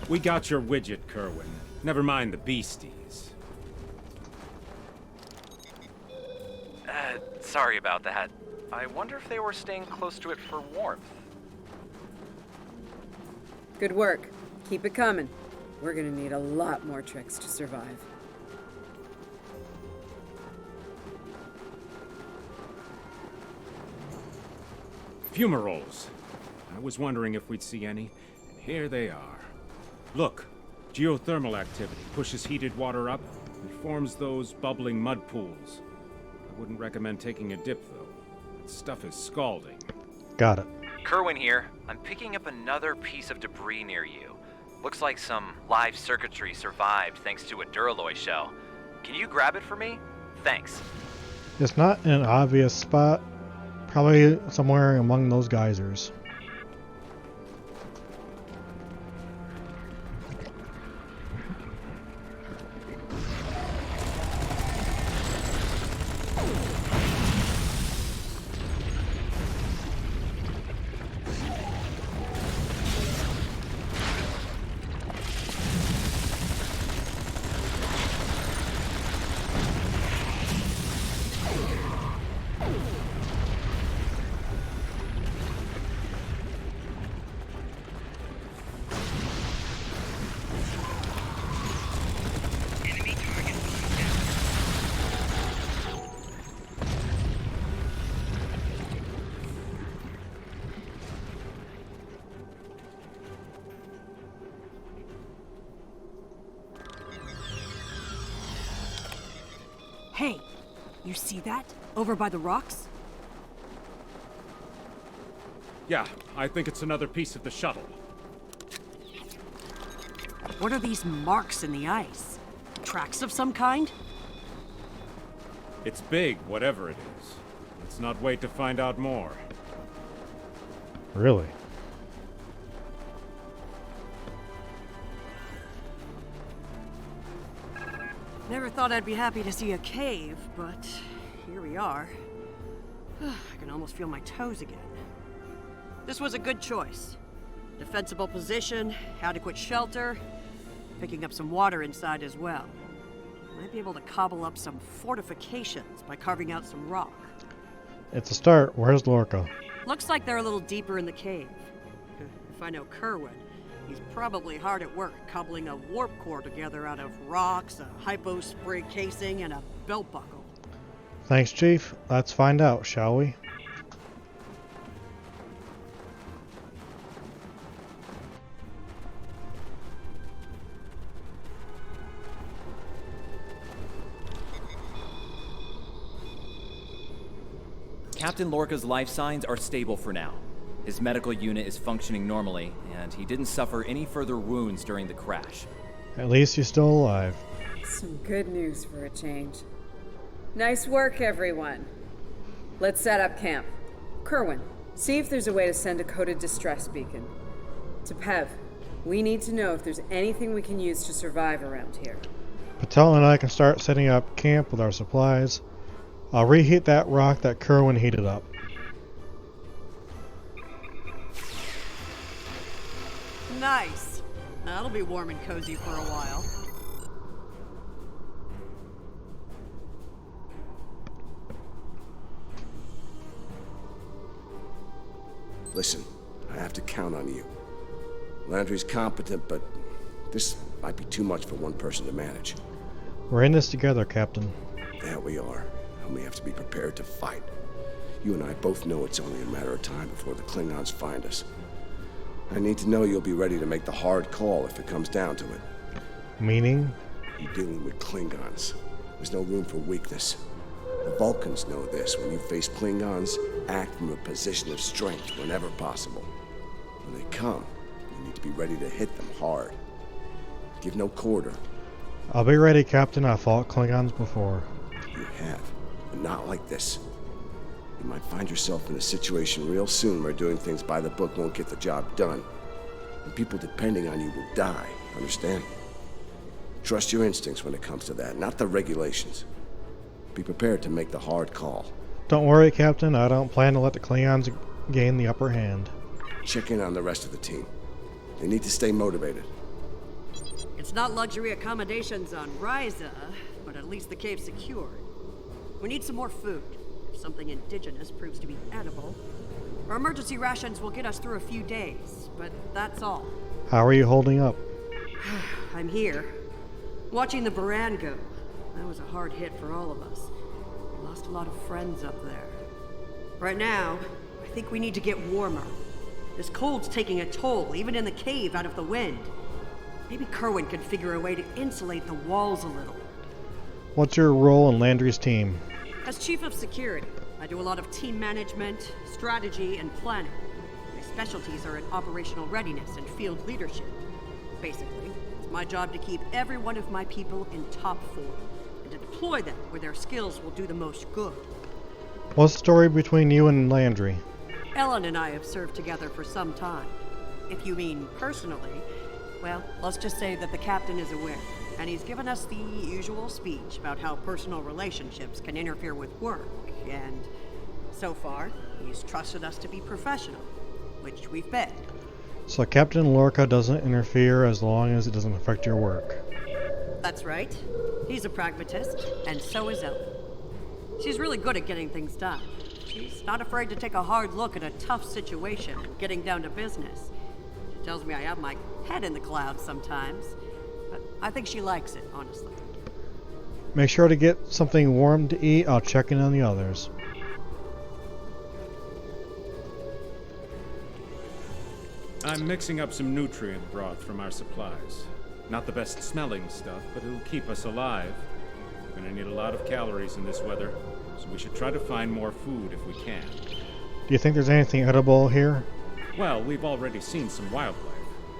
We got your widget, Kerwin. Never mind the beasties. Sorry about that. I wonder if they were staying close to it for warmth. Good work. Keep it coming. We're gonna need a lot more tricks to survive. Fumaroles. I was wondering if we'd see any, and here they are. Look, geothermal activity pushes heated water up and forms those bubbling mud pools. I wouldn't recommend taking a dip, though. That stuff is scalding. Got it. Kerwin here. I'm picking up another piece of debris near you. Looks like some live circuitry survived thanks to a Duralloy shell. Can you grab it for me? Thanks. It's not in an obvious spot. Probably somewhere among those geysers. Hey, you see that? Over by the rocks? Yeah, I think it's another piece of the shuttle. What are these marks in the ice? Tracks of some kind? It's big, whatever it is. Let's not wait to find out more. Really? Never thought I'd be happy to see a cave, but here we are. I can almost feel my toes again. This was a good choice. Defensible position, adequate shelter, picking up some water inside as well. Might be able to cobble up some fortifications by carving out some rock. It's a start. Where's Lorca? Looks like they're a little deeper in the cave. If I know Kerwin, he's probably hard at work cobbling a warp core together out of rocks, a hypo spray casing, and a belt buckle. Thanks, Chief. Let's find out, shall we? Captain Lorca's life signs are stable for now. His medical unit is functioning normally, and he didn't suffer any further wounds during the crash. At least he's still alive. Some good news for a change. Nice work, everyone. Let's set up camp. Kerwin, see if there's a way to send a coded distress beacon. To Pev, we need to know if there's anything we can use to survive around here. Patel and I can start setting up camp with our supplies. I'll reheat that rock that Kerwin heated up. Nice. That'll be warm and cozy for a while. Listen, I have to count on you. Landry's competent, but this might be too much for one person to manage. We're in this together, Captain. Yeah, we are. And we have to be prepared to fight. You and I both know it's only a matter of time before the Klingons find us. I need to know you'll be ready to make the hard call if it comes down to it. Meaning? You're dealing with Klingons. There's no room for weakness. The Vulcans know this. When you face Klingons, act from a position of strength whenever possible. When they come, you need to be ready to hit them hard. Give no quarter. I'll be ready, Captain. I fought Klingons before. You have, but not like this. You might find yourself in a situation real soon where doing things by the book won't get the job done. And people depending on you will die, understand? Trust your instincts when it comes to that, not the regulations. Be prepared to make the hard call. Don't worry, Captain. I don't plan to let the Klingons gain the upper hand. Check in on the rest of the team. They need to stay motivated. It's not luxury accommodations on Ryza, but at least the cave's secured. We need some more food. If something indigenous proves to be edible, our emergency rations will get us through a few days, but that's all. How are you holding up? I'm here, watching the Baran go. That was a hard hit for all of us. We lost a lot of friends up there. Right now, I think we need to get warmer. This cold's taking a toll, even in the cave out of the wind. Maybe Kerwin could figure a way to insulate the walls a little. What's your role in Landry's team? As Chief of Security, I do a lot of team management, strategy, and planning. My specialties are in operational readiness and field leadership. Basically, it's my job to keep every one of my people in top form, and to deploy them where their skills will do the most good. What's the story between you and Landry? Ellen and I have served together for some time. If you mean personally, well, let's just say that the captain is aware. And he's given us the usual speech about how personal relationships can interfere with work, and so far, he's trusted us to be professional, which we've been. So Captain Lorca doesn't interfere as long as it doesn't affect your work. That's right. He's a pragmatist, and so is Ellen. She's really good at getting things done. She's not afraid to take a hard look at a tough situation and getting down to business. She tells me I have my head in the clouds sometimes. But I think she likes it, honestly. Make sure to get something warm to eat. I'll check in on the others. I'm mixing up some nutrient broth from our supplies. Not the best smelling stuff, but it'll keep us alive. Gonna need a lot of calories in this weather, so we should try to find more food if we can. Do you think there's anything edible here? Well, we've already seen some wildlife.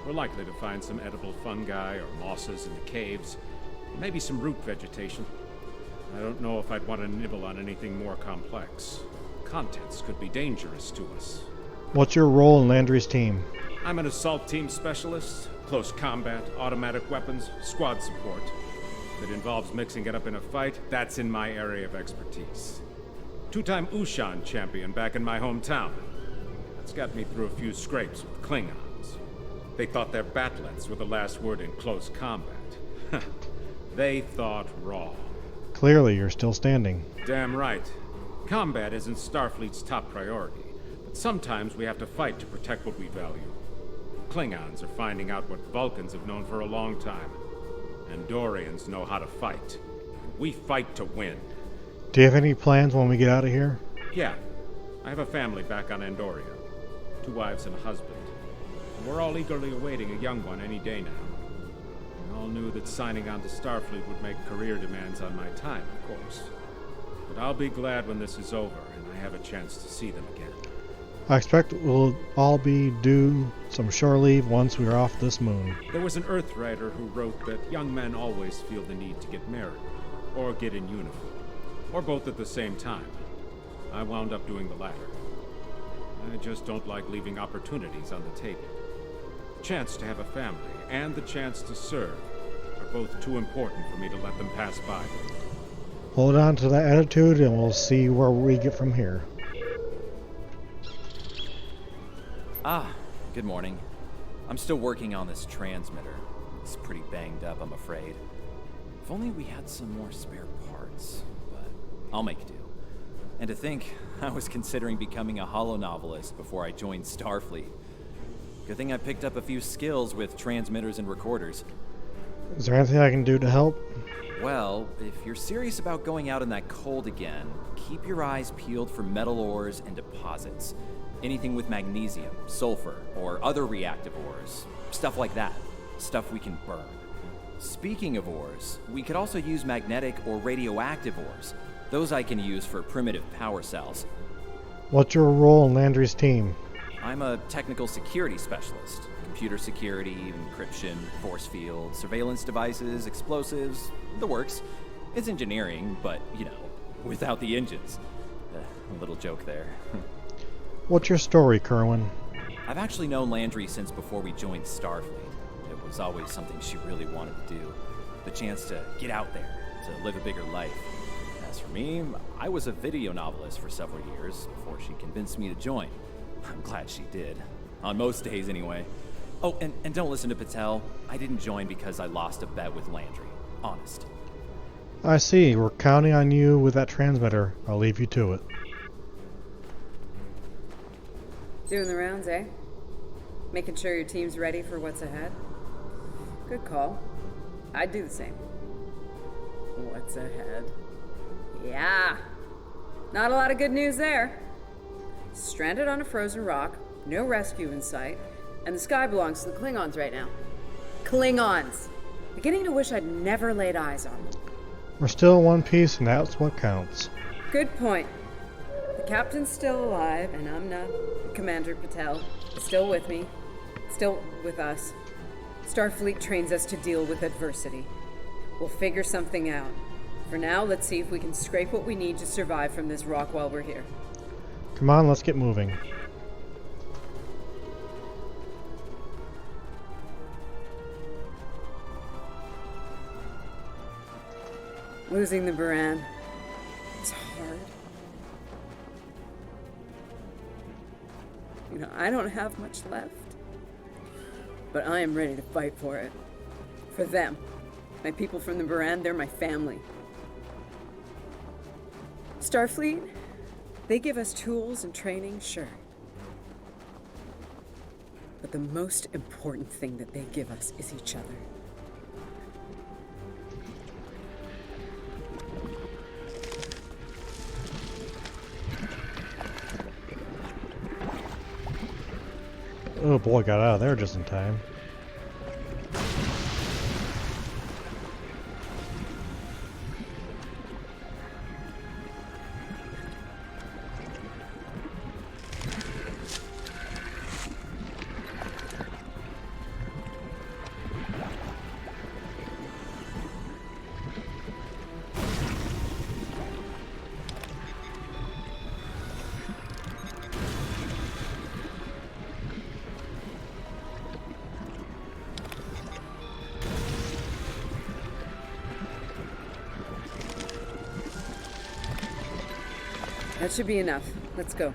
We're likely to find some edible fungi or mosses in the caves, maybe some root vegetation. I don't know if I'd want to nibble on anything more complex. Contents could be dangerous to us. What's your role in Landry's team? I'm an assault team specialist, close combat, automatic weapons, squad support. If it involves mixing it up in a fight, that's in my area of expertise. Two-time Ushan champion back in my hometown. That's got me through a few scrapes with Klingons. They thought their batlets were the last word in close combat. They thought wrong. Clearly, you're still standing. Damn right. Combat isn't Starfleet's top priority, but sometimes we have to fight to protect what we value. Klingons are finding out what Vulcans have known for a long time. Andorians know how to fight. We fight to win. Do you have any plans when we get out of here? Yeah. I have a family back on Andoria. 2 wives and a husband. And we're all eagerly awaiting a young one any day now. We all knew that signing on to Starfleet would make career demands on my time, of course. But I'll be glad when this is over and I have a chance to see them again. I expect we'll all be due some shore leave once we're off this moon. There was an Earthwriter who wrote that young men always feel the need to get married, or get in uniform, or both at the same time. I wound up doing the latter. I just don't like leaving opportunities on the table. The chance to have a family and the chance to serve are both too important for me to let them pass by. Hold on to that attitude and we'll see where we get from here. Ah, good morning. I'm still working on this transmitter. It's pretty banged up, I'm afraid. If only we had some more spare parts, but I'll make do. And to think, I was considering becoming a holonovelist before I joined Starfleet. Good thing I picked up a few skills with transmitters and recorders. Is there anything I can do to help? Well, if you're serious about going out in that cold again, keep your eyes peeled for metal ores and deposits. Anything with magnesium, sulfur, or other reactive ores. Stuff like that. Stuff we can burn. Speaking of ores, we could also use magnetic or radioactive ores. Those I can use for primitive power cells. What's your role in Landry's team? I'm a technical security specialist. Computer security, encryption, force field, surveillance devices, explosives, the works. It's engineering, but, you know, without the engines. A little joke there. What's your story, Kerwin? I've actually known Landry since before we joined Starfleet. It was always something she really wanted to do. The chance to get out there, to live a bigger life. As for me, I was a video novelist for several years before she convinced me to join. I'm glad she did. On most days, anyway. Oh, and don't listen to Patel. I didn't join because I lost a bet with Landry. Honest. I see. We're counting on you with that transmitter. I'll leave you to it. Doing the rounds, eh? Making sure your team's ready for what's ahead? Good call. I'd do the same. What's ahead? Yeah. Not a lot of good news there. Stranded on a frozen rock, no rescue in sight, and the sky belongs to the Klingons right now. Klingons! Beginning to wish I'd never laid eyes on them. We're still in one piece, and that's what counts. Good point. The captain's still alive, and Amna, Commander Patel, is still with me. Still with us. Starfleet trains us to deal with adversity. We'll figure something out. For now, let's see if we can scrape what we need to survive from this rock while we're here. Come on, let's get moving. Losing the Baran. It's hard. You know, I don't have much left. But I am ready to fight for it. For them. My people from the Baran, they're my family. Starfleet, they give us tools and training, sure. But the most important thing that they give us is each other. Oh boy, got out of there just in time. That should be enough. Let's go.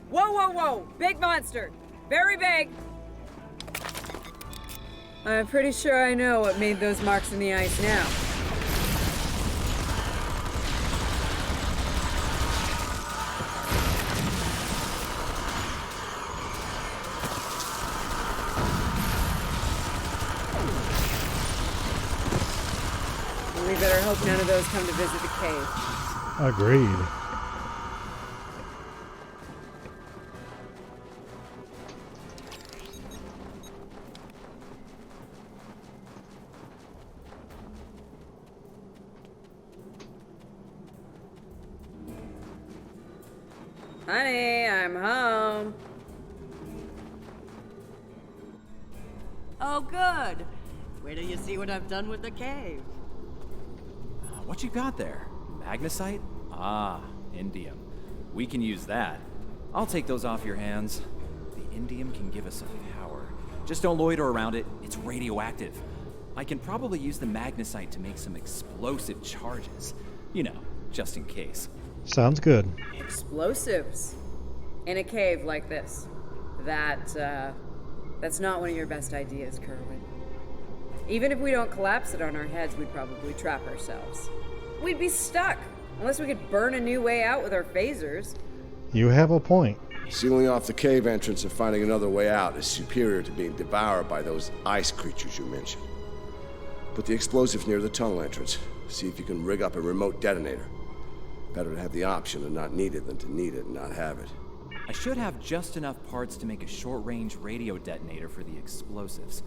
Whoa, whoa, whoa! Big monster! Very big! I'm pretty sure I know what made those marks in the ice now. We better hope none of those come to visit the cave. Agreed. Honey, I'm home. Oh, good. Wait till you see what I've done with the cave. What you got there? Magnesite? Ah, indium. We can use that. I'll take those off your hands. The indium can give us some power. Just don't loiter around it. It's radioactive. I can probably use the magnesite to make some explosive charges. You know, just in case. Sounds good. Explosives. In a cave like this. That's not one of your best ideas, Kerwin. Even if we don't collapse it on our heads, we'd probably trap ourselves. We'd be stuck, unless we could burn a new way out with our phasers. You have a point. Sealing off the cave entrance and finding another way out is superior to being devoured by those ice creatures you mentioned. Put the explosives near the tunnel entrance. See if you can rig up a remote detonator. Better to have the option and not need it than to need it and not have it. I should have just enough parts to make a short-range radio detonator for the explosives.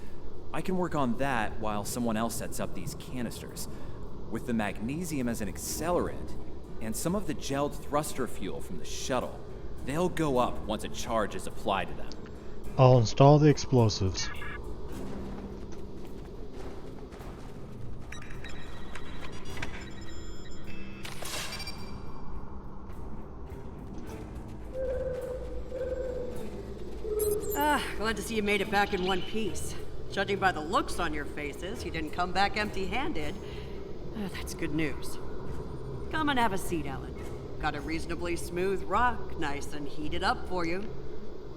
I can work on that while someone else sets up these canisters. With the magnesium as an accelerant, and some of the gelled thruster fuel from the shuttle, they'll go up once a charge is applied to them. I'll install the explosives. Glad to see you made it back in one piece. Judging by the looks on your faces, you didn't come back empty-handed. That's good news. Come and have a seat, Ellen. Got a reasonably smooth rock, nice and heated up for you.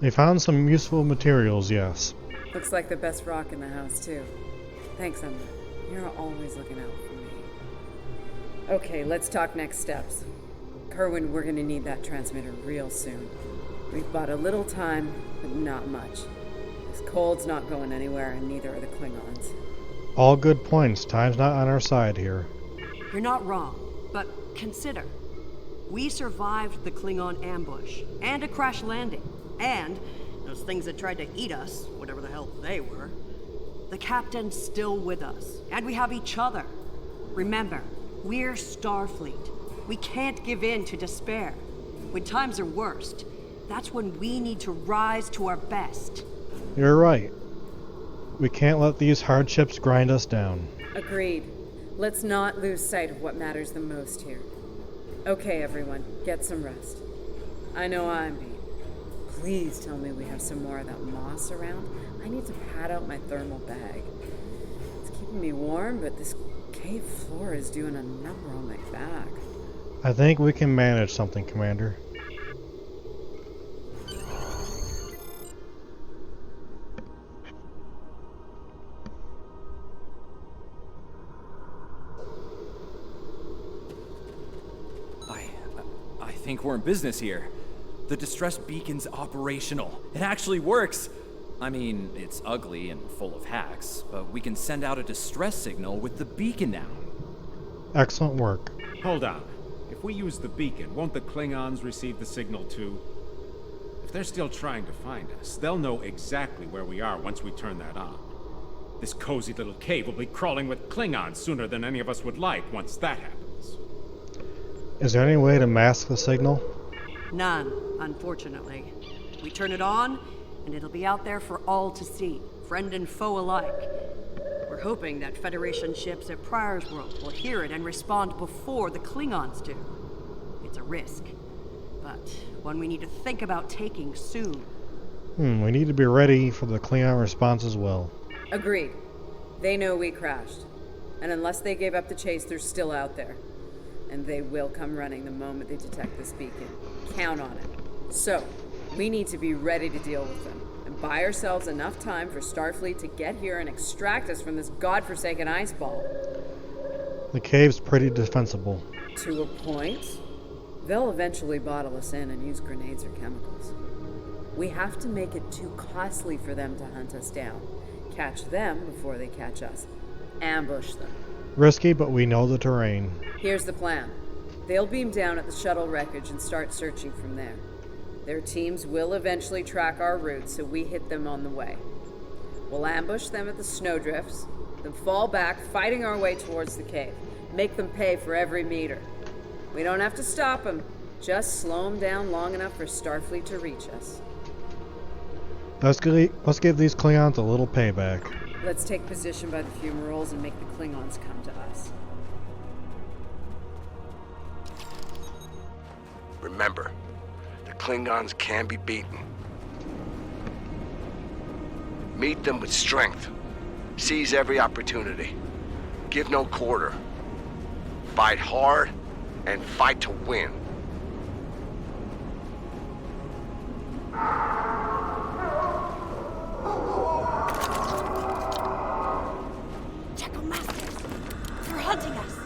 They found some useful materials, yes. Looks like the best rock in the house, too. Thanks, Emma. You're always looking out for me. Okay, let's talk next steps. Kerwin, we're gonna need that transmitter real soon. We've bought a little time, but not much. This cold's not going anywhere, and neither are the Klingons. All good points. Time's not on our side here. You're not wrong, but consider. We survived the Klingon ambush, and a crash landing, and those things that tried to eat us, whatever the hell they were. The captain's still with us, and we have each other. Remember, we're Starfleet. We can't give in to despair. When times are worst, that's when we need to rise to our best. You're right. We can't let these hardships grind us down. Agreed. Let's not lose sight of what matters the most here. Okay, everyone, get some rest. I know I'm beat. Please tell me we have some more of that moss around. I need to pad out my thermal bag. It's keeping me warm, but this cave floor is doing a number on my back. I think we can manage something, Commander. I think we're in business here. The distress beacon's operational. It actually works. I mean, it's ugly and full of hacks, but we can send out a distress signal with the beacon now. Excellent work. Hold on. If we use the beacon, won't the Klingons receive the signal too? If they're still trying to find us, they'll know exactly where we are once we turn that on. This cozy little cave will be crawling with Klingons sooner than any of us would like once that happens. Is there any way to mask the signal? None, unfortunately. We turn it on, and it'll be out there for all to see, friend and foe alike. We're hoping that Federation ships at Pryor's World will hear it and respond before the Klingons do. It's a risk, but one we need to think about taking soon. We need to be ready for the Klingon response as well. Agreed. They know we crashed. And unless they gave up the chase, they're still out there. And they will come running the moment they detect this beacon. Count on it. So, we need to be ready to deal with them. And buy ourselves enough time for Starfleet to get here and extract us from this godforsaken ice ball. The cave's pretty defensible. To a point. They'll eventually bottle us in and use grenades or chemicals. We have to make it too costly for them to hunt us down. Catch them before they catch us. Ambush them. Risky, but we know the terrain. Here's the plan. They'll beam down at the shuttle wreckage and start searching from there. Their teams will eventually track our route, so we hit them on the way. We'll ambush them at the snowdrifts, then fall back, fighting our way towards the cave. Make them pay for every meter. We don't have to stop them, just slow them down long enough for Starfleet to reach us. Let's give these Klingons a little payback. Let's take position by the fumaroles and make the Klingons come to us. Remember, the Klingons can be beaten. Meet them with strength. Seize every opportunity. Give no quarter. Fight hard and fight to win. They're hunting us!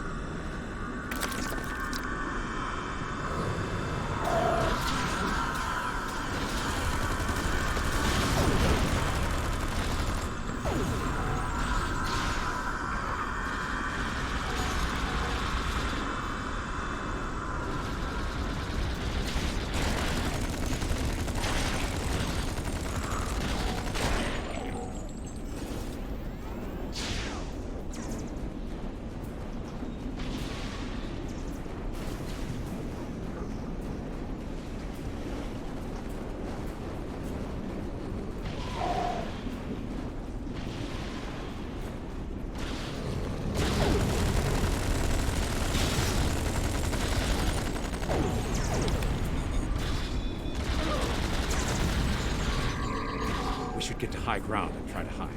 We should get to high ground and try to hide.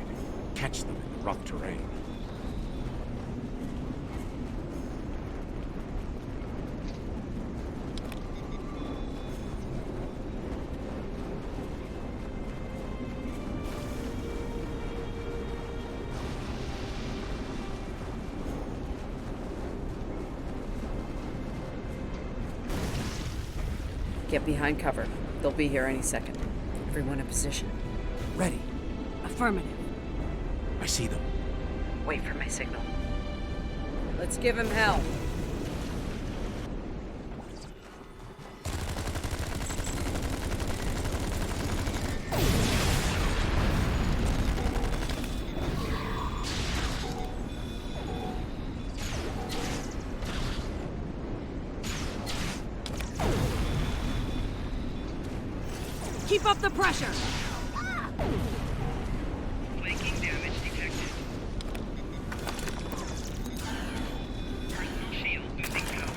Catch them in the rough terrain. Get behind cover. They'll be here any second. Everyone in position. Ready. Affirmative. I see them. Wait for my signal. Let's give him hell. Keep up the pressure! Flanking damage detected. Personal shield losing power.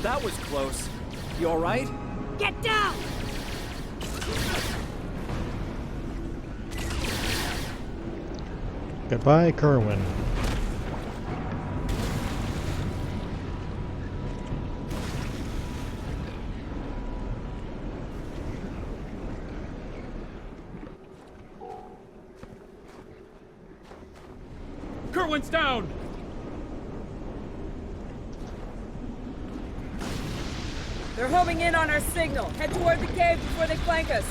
That was close. You alright? Get down! Goodbye, Kerwin. Kerwin's down! They're homing in on our signal. Head toward the cave before they flank us.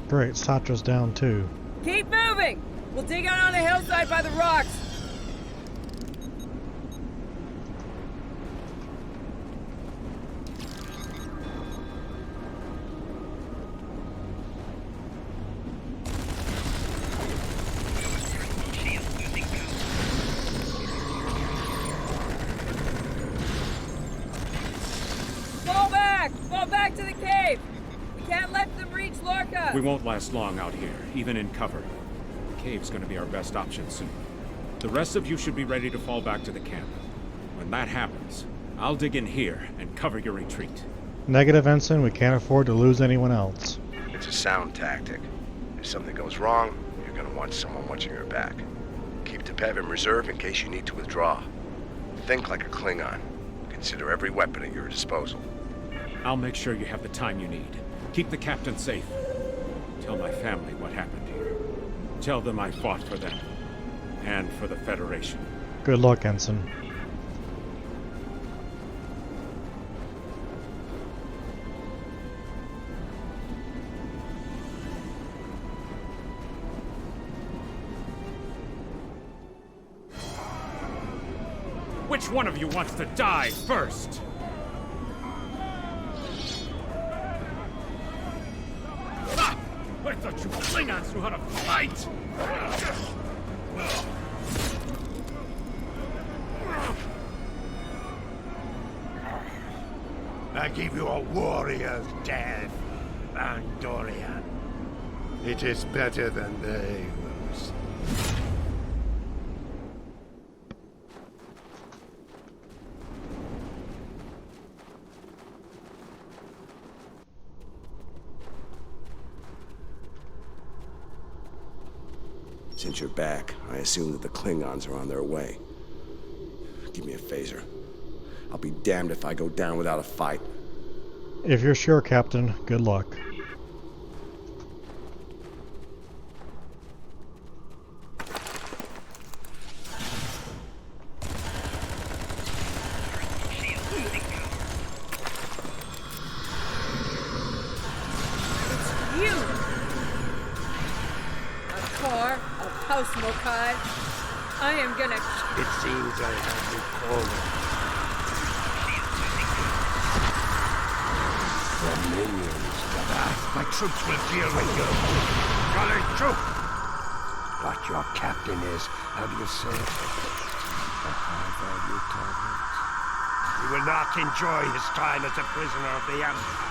Great, Satra's down too. Keep moving! We'll dig out on the hillside by the rocks. Fall back to the cave! We can't let them reach Lorca! We won't last long out here, even in cover. The cave's gonna be our best option soon. The rest of you should be ready to fall back to the camp. When that happens, I'll dig in here and cover your retreat. Negative, Ensign. We can't afford to lose anyone else. It's a sound tactic. If something goes wrong, you're gonna want someone watching your back. Keep the Pev in reserve in case you need to withdraw. Think like a Klingon. Consider every weapon at your disposal. I'll make sure you have the time you need. Keep the captain safe. Tell my family what happened here. Tell them I fought for them. And for the Federation. Good luck, Ensign. Which one of you wants to die first? Ah! I thought you Klingons knew how to fight! I give you a warrior's death, Andorian. It is better than they will see. Since you're back, I assume that the Klingons are on their way. Give me a phaser. I'll be damned if I go down without a fight. If you're sure, Captain, good luck. Mokai. I am gonna... It seems I have you cornered. The minions, my troops will deal with you. Calling troop! What your captain is, how do you say it? A high-value target. He will not enjoy his time as a prisoner of the Empire.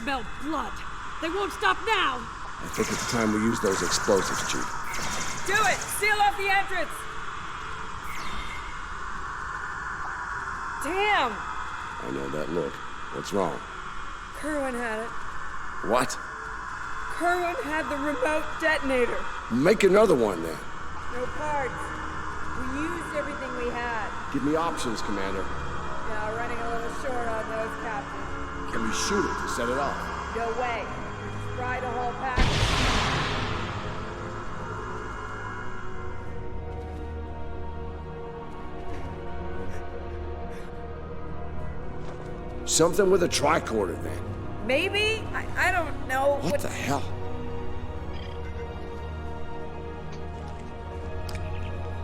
Smell blood. They won't stop now. I think it's time we use those explosives, Chief. Do it! Seal off the entrance! Damn! I know that look. What's wrong? Kerwin had it. What? Kerwin had the remote detonator. Make another one, then. No parts. We used everything we had. Give me options, Commander. Now running a little short on those, Captain. Can we shoot it to set it off? No way. Just fry the whole pack. Something with a tricorder then. Maybe? I don't know. What the hell?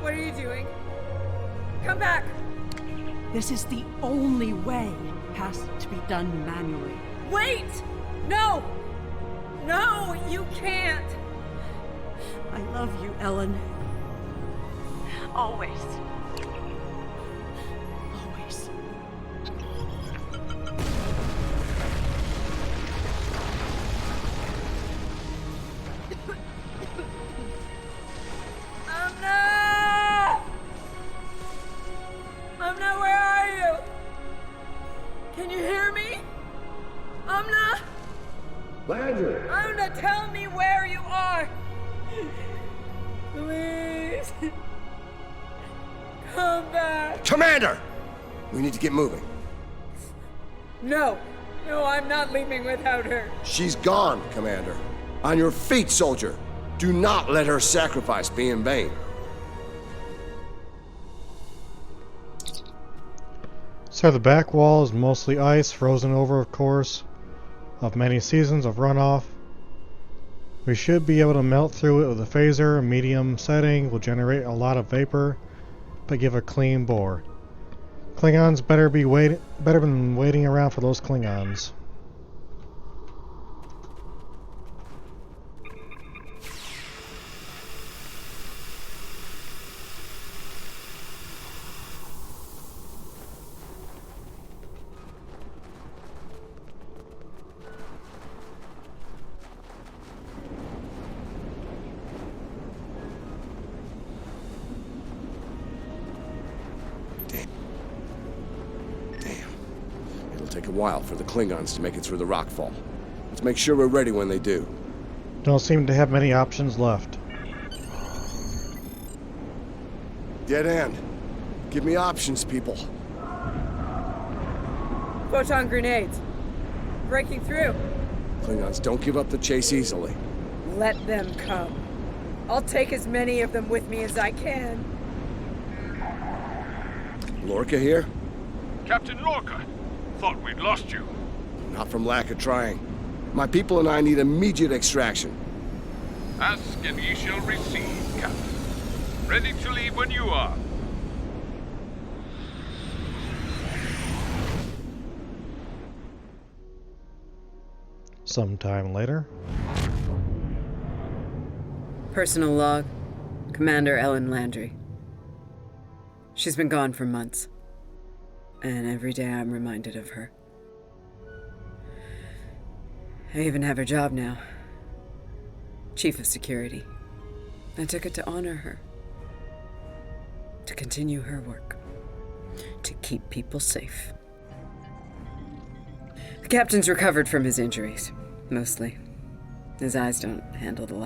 What are you doing? Come back! This is the only way. Has to be done manually. Wait! No! No, you can't! I love you, Ellen. Always. Always. Amna, where are you? Can you hear me? Amna? Landry! Amna, tell me where you are! Please. Come back. Commander! We need to get moving. No. No, I'm not leaving without her. She's gone, Commander. On your feet, soldier. Do not let her sacrifice be in vain. So the back wall is mostly ice, frozen over, of course, of many seasons of runoff. We should be able to melt through it with a phaser. A medium setting will generate a lot of vapor, but give a clean bore. Klingons better than waiting around for those Klingons. Take a while for the Klingons to make it through the rockfall. Let's make sure we're ready when they do. Don't seem to have many options left. Dead end. Give me options, people. Photon grenades. Breaking through. Klingons don't give up the chase easily. Let them come. I'll take as many of them with me as I can. Lorca here? Captain Lorca. Thought we'd lost you. Not from lack of trying. My people and I need immediate extraction. Ask and ye shall receive, Captain. Ready to leave when you are. Sometime later. Personal log. Commander Ellen Landry. She's been gone for months. And every day I'm reminded of her. I even have her job now. Chief of Security. I took it to honor her. To continue her work. To keep people safe. The captain's recovered from his injuries. Mostly. His eyes don't handle the light.